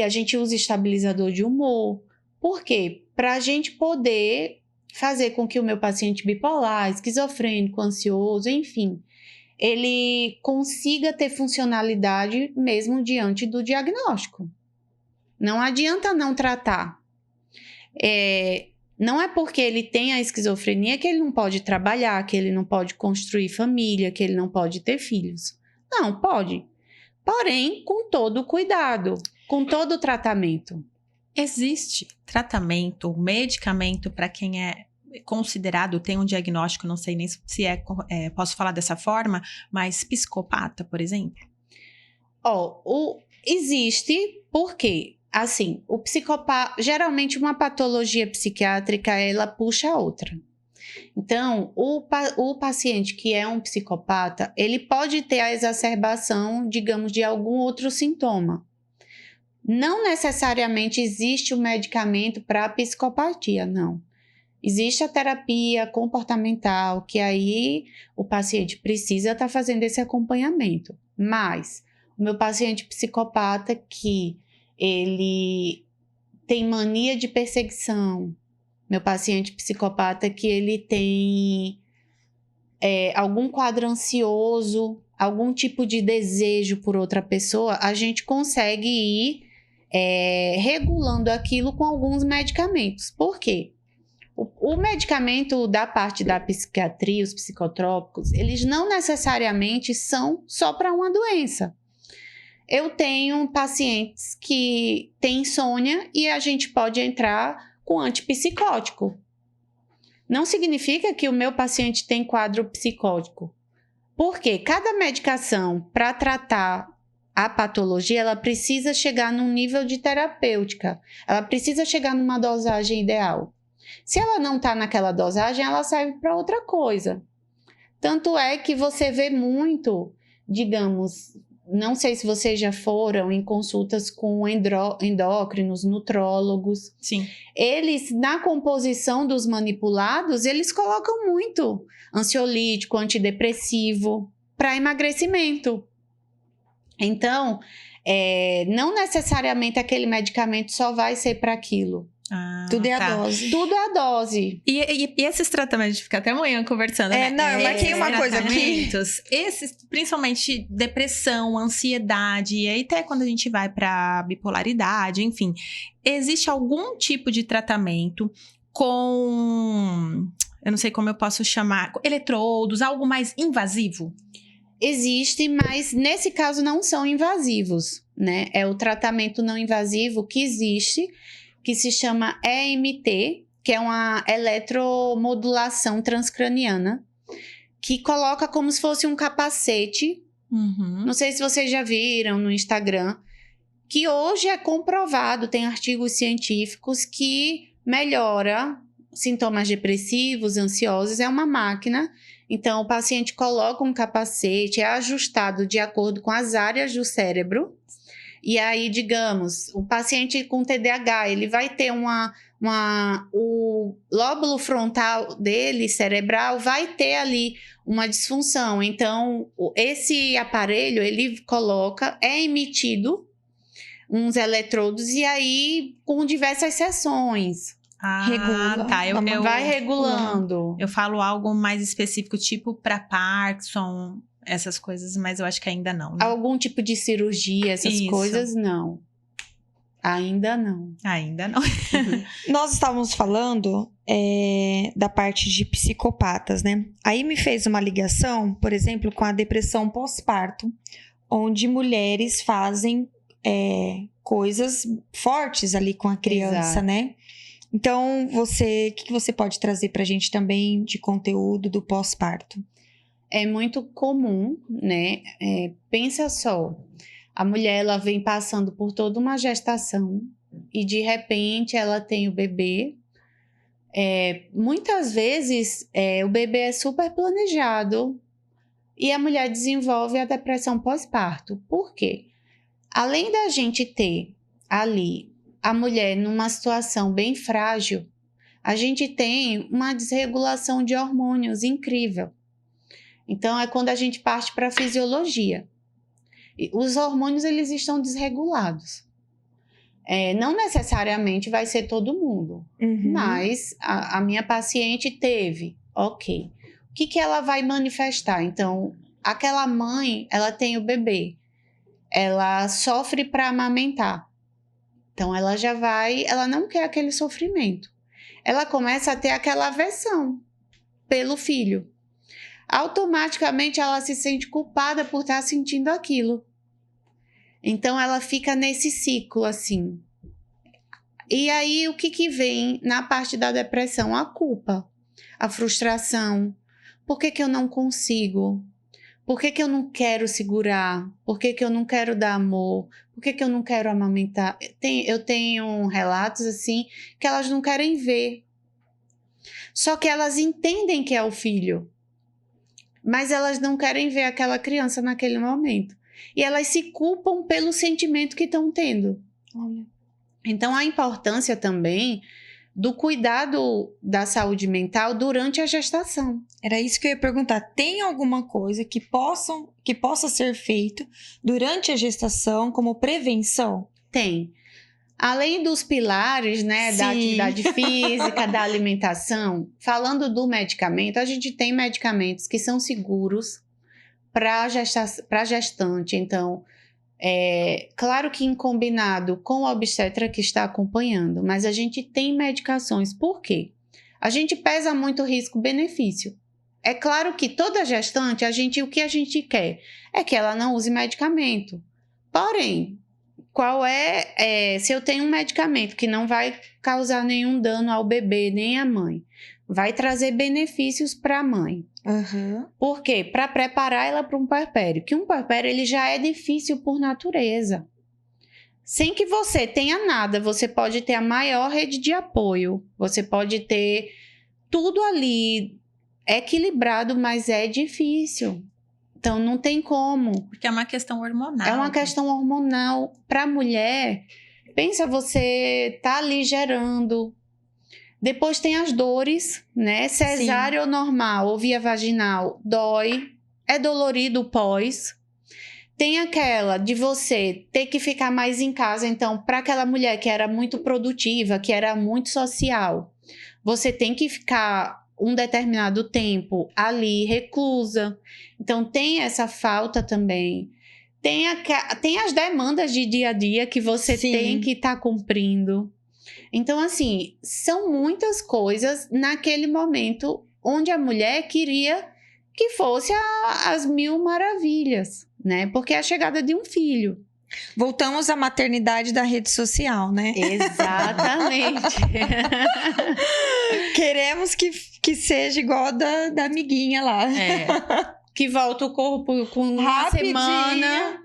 [SPEAKER 3] a gente usa estabilizador de humor. Por quê? Para a gente poder fazer com que o meu paciente bipolar, esquizofrênico, ansioso, enfim, ele consiga ter funcionalidade mesmo diante do diagnóstico. Não adianta não tratar. Não é porque ele tem a esquizofrenia que ele não pode trabalhar, que ele não pode construir família, que ele não pode ter filhos. Não, pode. Porém, com todo o cuidado, com todo o tratamento.
[SPEAKER 2] Existe tratamento, medicamento para quem é considerado, tem um diagnóstico, não sei nem se posso falar dessa forma, mas psicopata, por exemplo?
[SPEAKER 3] Existe, por quê? Assim, o psicopata, geralmente uma patologia psiquiátrica, ela puxa a outra. Então, o paciente que é um psicopata, ele pode ter a exacerbação, digamos, de algum outro sintoma. Não necessariamente existe o medicamento para a psicopatia, não. Existe a terapia comportamental, que aí o paciente precisa estar fazendo esse acompanhamento. Mas o meu paciente psicopata que ele tem mania de perseguição, meu paciente psicopata que ele tem algum quadro ansioso, algum tipo de desejo por outra pessoa, a gente consegue ir regulando aquilo com alguns medicamentos. Por quê? O medicamento da parte da psiquiatria, os psicotrópicos, eles não necessariamente são só para uma doença. Eu tenho pacientes que têm insônia e a gente pode entrar com antipsicótico. Não significa que o meu paciente tem quadro psicótico. Porque cada medicação para tratar a patologia, ela precisa chegar num nível de terapêutica. Ela precisa chegar numa dosagem ideal. Se ela não está naquela dosagem, ela serve para outra coisa. Tanto é que você vê muito, digamos, não sei se vocês já foram em consultas com endócrinos, nutrólogos.
[SPEAKER 2] Sim.
[SPEAKER 3] Eles, na composição dos manipulados, eles colocam muito ansiolítico, antidepressivo para emagrecimento. Então, não necessariamente aquele medicamento só vai ser para aquilo.
[SPEAKER 1] Tudo é a dose.
[SPEAKER 3] Tudo é a dose.
[SPEAKER 2] E esses tratamentos, a gente fica até amanhã conversando, né?
[SPEAKER 1] Não, eu marquei uma coisa aqui.
[SPEAKER 2] Esses, principalmente depressão, ansiedade, e aí até quando a gente vai pra bipolaridade, enfim. Existe algum tipo de tratamento com, eu não sei como eu posso chamar, eletrodos, algo mais invasivo?
[SPEAKER 3] Existe, mas nesse caso não são invasivos, né? É o tratamento não invasivo que existe, que se chama EMT, que é uma eletromodulação transcraniana, que coloca como se fosse um capacete. Não sei se vocês já viram no Instagram, que hoje é comprovado, tem artigos científicos que melhora sintomas depressivos, ansiosos. É uma máquina, então o paciente coloca um capacete, é ajustado de acordo com as áreas do cérebro. E aí, digamos, o paciente com TDAH, ele vai ter o lóbulo frontal dele, cerebral, vai ter ali uma disfunção. Então, esse aparelho, ele coloca, é emitido uns eletrodos e aí com diversas sessões.
[SPEAKER 1] Regula.
[SPEAKER 2] Tá.
[SPEAKER 3] Vai regulando.
[SPEAKER 2] Eu falo algo mais específico, tipo para Parkinson, essas coisas, mas eu acho que ainda não, né?
[SPEAKER 3] Algum tipo de cirurgia, essas coisas, não. Ainda não.
[SPEAKER 2] Ainda não.
[SPEAKER 1] Nós estávamos falando da parte de psicopatas, né? Aí me fez uma ligação, por exemplo, com a depressão pós-parto, onde mulheres fazem coisas fortes ali com a criança,
[SPEAKER 3] Exato.
[SPEAKER 1] né? Então, o que você pode trazer pra gente também de conteúdo do pós-parto?
[SPEAKER 3] É muito comum, né? Pensa só, a mulher ela vem passando por toda uma gestação e de repente ela tem o bebê. Muitas vezes o bebê é super planejado e a mulher desenvolve a depressão pós-parto. Por quê? Além da gente ter ali a mulher numa situação bem frágil, a gente tem uma desregulação de hormônios incrível. Então, é quando a gente parte para a fisiologia. Os hormônios, eles estão desregulados. Não necessariamente vai ser todo mundo, mas a minha paciente teve, ok. O que ela vai manifestar? Então, aquela mãe, ela tem o bebê, ela sofre para amamentar. Então, ela não quer aquele sofrimento. Ela começa a ter aquela aversão pelo filho. Automaticamente ela se sente culpada por estar sentindo aquilo. Então ela fica nesse ciclo assim. E aí o que vem na parte da depressão? A culpa, a frustração. Por que eu não consigo? Por que eu não quero segurar? Por que eu não quero dar amor? Por que eu não quero amamentar? Eu tenho relatos assim que elas não querem ver. Só que elas entendem que é o filho. Mas elas não querem ver aquela criança naquele momento. E elas se culpam pelo sentimento que estão tendo.
[SPEAKER 1] Olha.
[SPEAKER 3] Então, a importância também do cuidado da saúde mental durante a gestação.
[SPEAKER 1] Era isso que eu ia perguntar. Tem alguma coisa que possa ser feito durante a gestação como prevenção?
[SPEAKER 3] Tem. Além dos pilares, né, da atividade física, da alimentação, falando do medicamento, a gente tem medicamentos que são seguros para gestante. Então, claro que em combinado com o obstetra que está acompanhando, mas a gente tem medicações. Por quê? A gente pesa muito risco-benefício. É claro que toda gestante, o que a gente quer é que ela não use medicamento. Porém, se eu tenho um medicamento que não vai causar nenhum dano ao bebê nem à mãe, vai trazer benefícios para a mãe. Por quê? Para preparar ela para um puerpério. Que um puerpério ele já é difícil por natureza. Sem que você tenha nada, você pode ter a maior rede de apoio, você pode ter tudo ali equilibrado, mas é difícil. Então, não tem como.
[SPEAKER 2] Porque é uma questão hormonal.
[SPEAKER 3] É uma questão hormonal. Para a mulher, pensa, você tá ali gerando. Depois tem as dores, né? Cesárea ou normal, ou via vaginal, dói. É dolorido o pós. Tem aquela de você ter que ficar mais em casa. Então, para aquela mulher que era muito produtiva, que era muito social, você tem que ficar um determinado tempo ali, reclusa. Então, tem essa falta também. Tem as demandas de dia a dia que você tem que estar cumprindo. Então, assim, são muitas coisas naquele momento onde a mulher queria que fosse as mil maravilhas, né? Porque é a chegada de um filho.
[SPEAKER 1] Voltamos à maternidade da rede social, né?
[SPEAKER 3] Exatamente.
[SPEAKER 1] Queremos que seja igual da amiguinha lá.
[SPEAKER 3] Que volta o corpo com uma semana.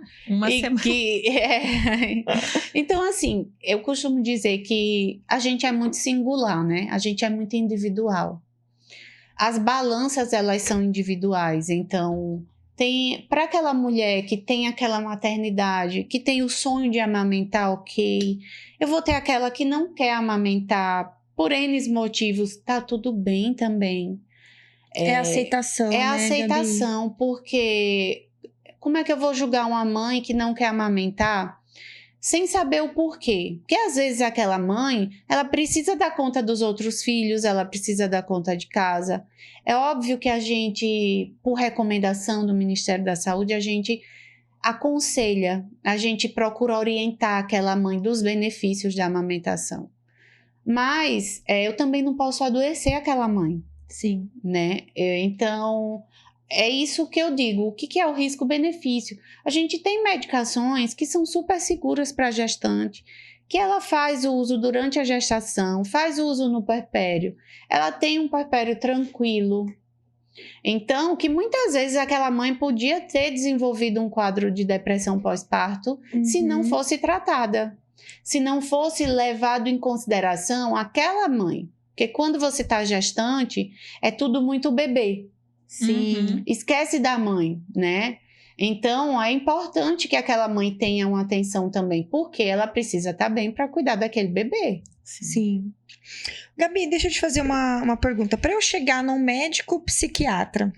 [SPEAKER 3] Então, assim, eu costumo dizer que a gente é muito singular, né? A gente é muito individual. As balanças, elas são individuais. Então, para aquela mulher que tem aquela maternidade, que tem o sonho de amamentar, ok. Eu vou ter aquela que não quer amamentar por N motivos, tá tudo bem também.
[SPEAKER 1] É aceitação,
[SPEAKER 3] É
[SPEAKER 1] né,
[SPEAKER 3] aceitação,
[SPEAKER 1] Gabi?
[SPEAKER 3] Porque como é que eu vou julgar uma mãe que não quer amamentar sem saber o porquê? Porque às vezes aquela mãe, ela precisa dar conta dos outros filhos, ela precisa dar conta de casa. É óbvio que a gente, por recomendação do Ministério da Saúde, a gente aconselha, a gente procura orientar aquela mãe dos benefícios da amamentação. Mas eu também não posso adoecer aquela mãe.
[SPEAKER 1] Sim.
[SPEAKER 3] Né? Então, é isso que eu digo. O que é o risco-benefício? A gente tem medicações que são super seguras para a gestante, que ela faz o uso durante a gestação, faz o uso no puerpério. Ela tem um puerpério tranquilo. Então, que muitas vezes aquela mãe podia ter desenvolvido um quadro de depressão pós-parto se não fosse tratada, se não fosse levado em consideração aquela mãe. Porque quando você está gestante, é tudo muito bebê.
[SPEAKER 1] Sim.
[SPEAKER 3] Esquece da mãe, né? Então, é importante que aquela mãe tenha uma atenção também, porque ela precisa estar bem para cuidar daquele bebê.
[SPEAKER 1] Sim. Gabi, deixa eu te fazer uma pergunta. Para eu chegar num médico psiquiatra,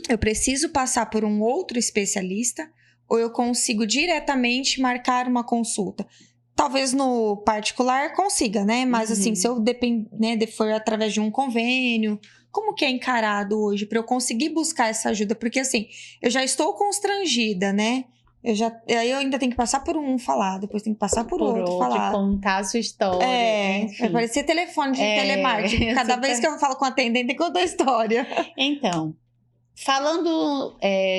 [SPEAKER 1] eu preciso passar por um outro especialista ou eu consigo diretamente marcar uma consulta? Talvez no particular consiga, né? Mas assim, se eu for através de um convênio, como que é encarado hoje para eu conseguir buscar essa ajuda? Porque assim, eu já estou constrangida, né? Eu ainda tenho que passar por um falar, depois tenho que passar por outro falar.
[SPEAKER 3] Contar a sua história.
[SPEAKER 1] Vai parecer telefone de telemarketing. Cada vez que eu falo com o atendente, tem que contar a história.
[SPEAKER 3] Então, falando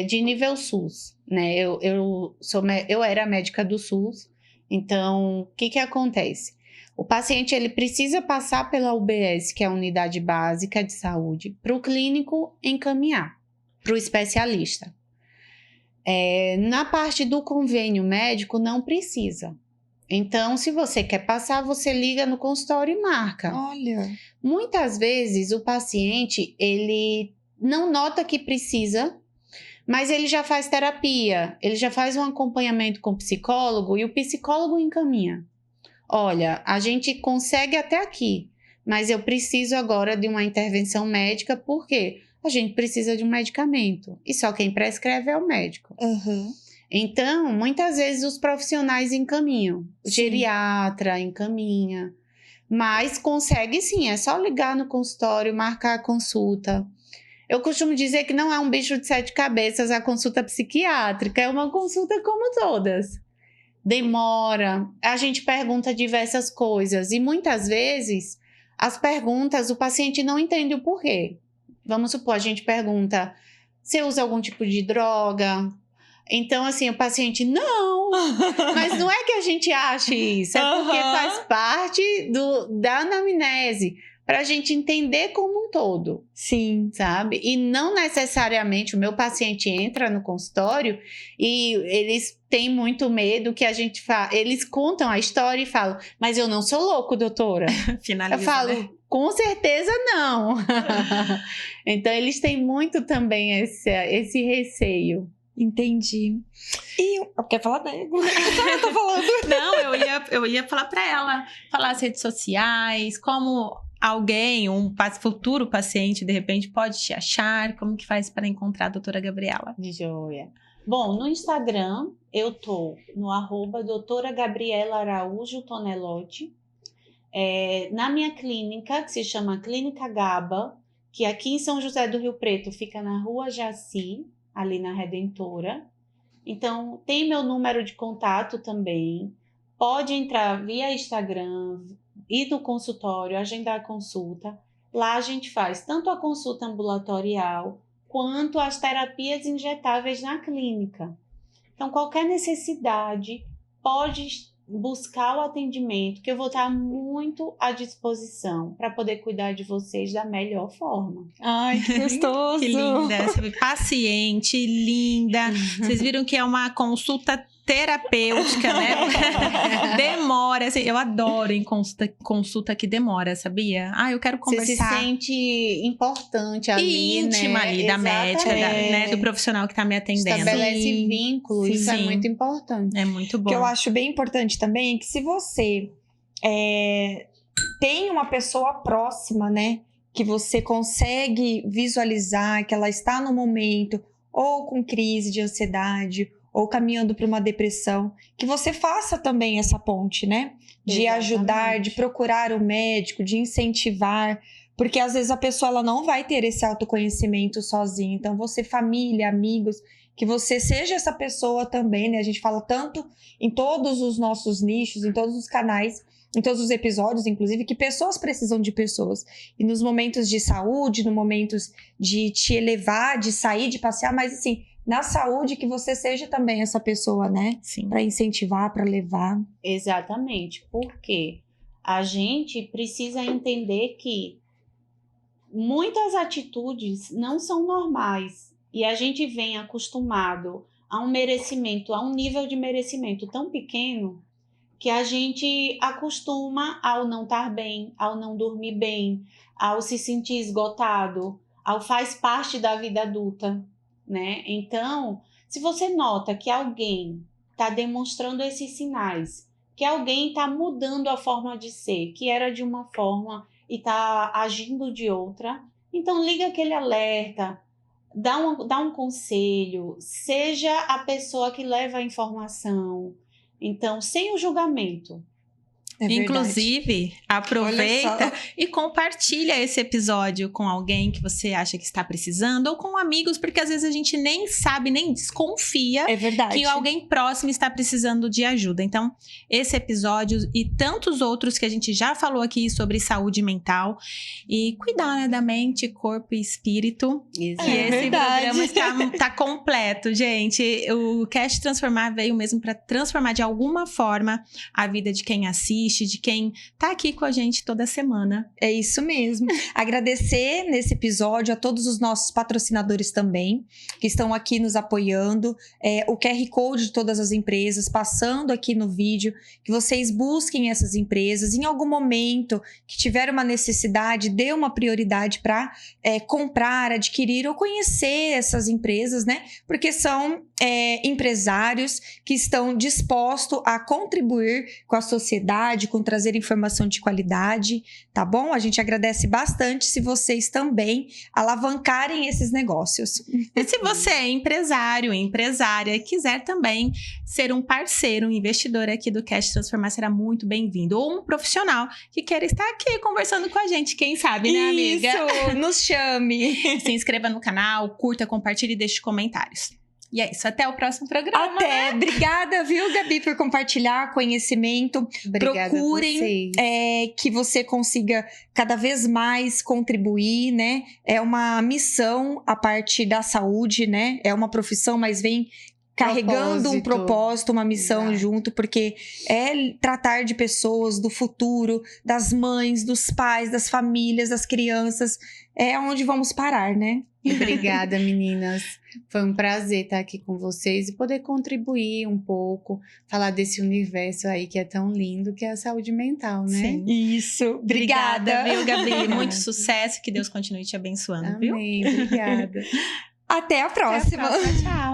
[SPEAKER 3] de nível SUS, né? Eu era médica do SUS. Então, o que acontece? O paciente ele precisa passar pela UBS, que é a Unidade Básica de Saúde, para o clínico encaminhar para o especialista. Na parte do convênio médico, não precisa. Então, se você quer passar, você liga no consultório e marca.
[SPEAKER 1] Olha.
[SPEAKER 3] Muitas vezes, o paciente, ele não nota que precisa, mas ele já faz terapia, ele já faz um acompanhamento com o psicólogo e o psicólogo encaminha. Olha, a gente consegue até aqui, mas eu preciso agora de uma intervenção médica porque a gente precisa de um medicamento e só quem prescreve é o médico. Então, muitas vezes os profissionais encaminham, o geriatra encaminha, mas consegue sim, é só ligar no consultório, marcar a consulta. Eu costumo dizer que não é um bicho de 7 cabeças a consulta psiquiátrica, é uma consulta como todas. Demora, a gente pergunta diversas coisas e muitas vezes as perguntas o paciente não entende o porquê. Vamos supor, a gente pergunta, você usa algum tipo de droga? Então, assim, o paciente, não, mas não é que a gente ache isso, é porque faz parte da anamnese. Para a gente entender como um todo.
[SPEAKER 1] Sim.
[SPEAKER 3] Sabe? E não necessariamente o meu paciente entra no consultório e eles têm muito medo que a gente eles contam a história e falam, mas eu não sou louco, doutora.
[SPEAKER 2] Finaliza,
[SPEAKER 3] eu falo,
[SPEAKER 2] né?
[SPEAKER 3] Com certeza não. Então, eles têm muito também esse receio.
[SPEAKER 1] Entendi. E quer falar dela? Eu tô falando.
[SPEAKER 2] Não, eu ia falar pra ela, falar as redes sociais, como alguém, futuro paciente, de repente, pode te achar, como que faz para encontrar a doutora Gabriela?
[SPEAKER 3] De joia. Bom, no Instagram, eu tô no @ doutora Gabriela Araújo Tonelotti. Na minha clínica, que se chama Clínica Gaba, que aqui em São José do Rio Preto, fica na Rua Jaci, ali na Redentora. Então, tem meu número de contato também. Pode entrar via Instagram, ir no consultório, agendar a consulta. Lá a gente faz tanto a consulta ambulatorial, quanto as terapias injetáveis na clínica. Então, qualquer necessidade, pode buscar o atendimento, que eu vou estar muito à disposição para poder cuidar de vocês da melhor forma.
[SPEAKER 1] Ai, que gostoso!
[SPEAKER 2] Que linda! Paciente, linda. Vocês viram que é uma consulta terapêutica, né? Demora, assim, eu adoro em consulta que demora, sabia? Eu quero conversar.
[SPEAKER 3] Você se sente importante ali,
[SPEAKER 2] íntima,
[SPEAKER 3] né?
[SPEAKER 2] ali, da médica, né? Do profissional que tá me atendendo.
[SPEAKER 3] Estabelece vínculo, isso é muito importante.
[SPEAKER 2] É muito bom.
[SPEAKER 1] O que eu acho bem importante também é que se você tem uma pessoa próxima, né? Que você consegue visualizar que ela está no momento ou com crise de ansiedade ou caminhando para uma depressão, que você faça também essa ponte, né? De ajudar, de procurar o médico, de incentivar, porque às vezes a pessoa ela não vai ter esse autoconhecimento sozinha. Então, você, família, amigos, que você seja essa pessoa também, né? A gente fala tanto em todos os nossos nichos, em todos os canais, em todos os episódios, inclusive, que pessoas precisam de pessoas. E nos momentos de saúde, nos momentos de te elevar, de sair, de passear, mas assim, na saúde, que você seja também essa pessoa, né?
[SPEAKER 2] Sim.
[SPEAKER 1] Para incentivar, para levar.
[SPEAKER 3] Exatamente, porque a gente precisa entender que muitas atitudes não são normais e a gente vem acostumado a um merecimento, a um nível de merecimento tão pequeno que a gente acostuma ao não estar bem, ao não dormir bem, ao se sentir esgotado, ao faz parte da vida adulta, né? Então, se você nota que alguém está demonstrando esses sinais, que alguém está mudando a forma de ser, que era de uma forma e está agindo de outra, então liga aquele alerta, dá um conselho, seja a pessoa que leva a informação. Então, sem o julgamento.
[SPEAKER 2] Inclusive, aproveita e compartilha esse episódio com alguém que você acha que está precisando ou com amigos, porque às vezes a gente nem sabe, nem desconfia que alguém próximo está precisando de ajuda. Então, esse episódio e tantos outros que a gente já falou aqui sobre saúde mental e cuidar, né, da mente, corpo e espírito.
[SPEAKER 3] Exato.
[SPEAKER 2] E esse programa está completo, gente. O Cast Transformar veio mesmo para transformar de alguma forma a vida de quem assiste, de quem tá aqui com a gente toda semana.
[SPEAKER 1] É isso mesmo. Agradecer nesse episódio a todos os nossos patrocinadores também, que estão aqui nos apoiando. O QR Code de todas as empresas, passando aqui no vídeo, que vocês busquem essas empresas. Em algum momento que tiver uma necessidade, dê uma prioridade para comprar, adquirir ou conhecer essas empresas, né? Porque são empresários que estão dispostos a contribuir com a sociedade, com trazer informação de qualidade, tá bom? A gente agradece bastante se vocês também alavancarem esses negócios.
[SPEAKER 2] E se você é empresário, empresária, e quiser também ser um parceiro, um investidor aqui do Cast Transformar, será muito bem-vindo. Ou um profissional que queira estar aqui conversando com a gente, quem sabe, né, amiga?
[SPEAKER 1] Isso, nos chame!
[SPEAKER 2] Se inscreva no canal, curta, compartilhe e deixe comentários. E é isso, até o próximo programa.
[SPEAKER 1] Até! Obrigada, viu, Gabi, por compartilhar conhecimento.
[SPEAKER 3] Obrigada.
[SPEAKER 1] Procurem que você consiga cada vez mais contribuir, né? É uma missão a parte da saúde, né? É uma profissão, mas vem carregando um propósito, uma missão junto, porque é tratar de pessoas, do futuro, das mães, dos pais, das famílias, das crianças. É onde vamos parar, né?
[SPEAKER 3] Obrigada, meninas. Foi um prazer estar aqui com vocês e poder contribuir um pouco, falar desse universo aí que é tão lindo, que é a saúde mental, né?
[SPEAKER 1] Sim. Isso. Obrigada,
[SPEAKER 2] viu, Gabi? Muito sucesso, que Deus continue te abençoando, viu?
[SPEAKER 3] Amém, obrigada.
[SPEAKER 1] Até a próxima.
[SPEAKER 2] Até a próxima. Tchau.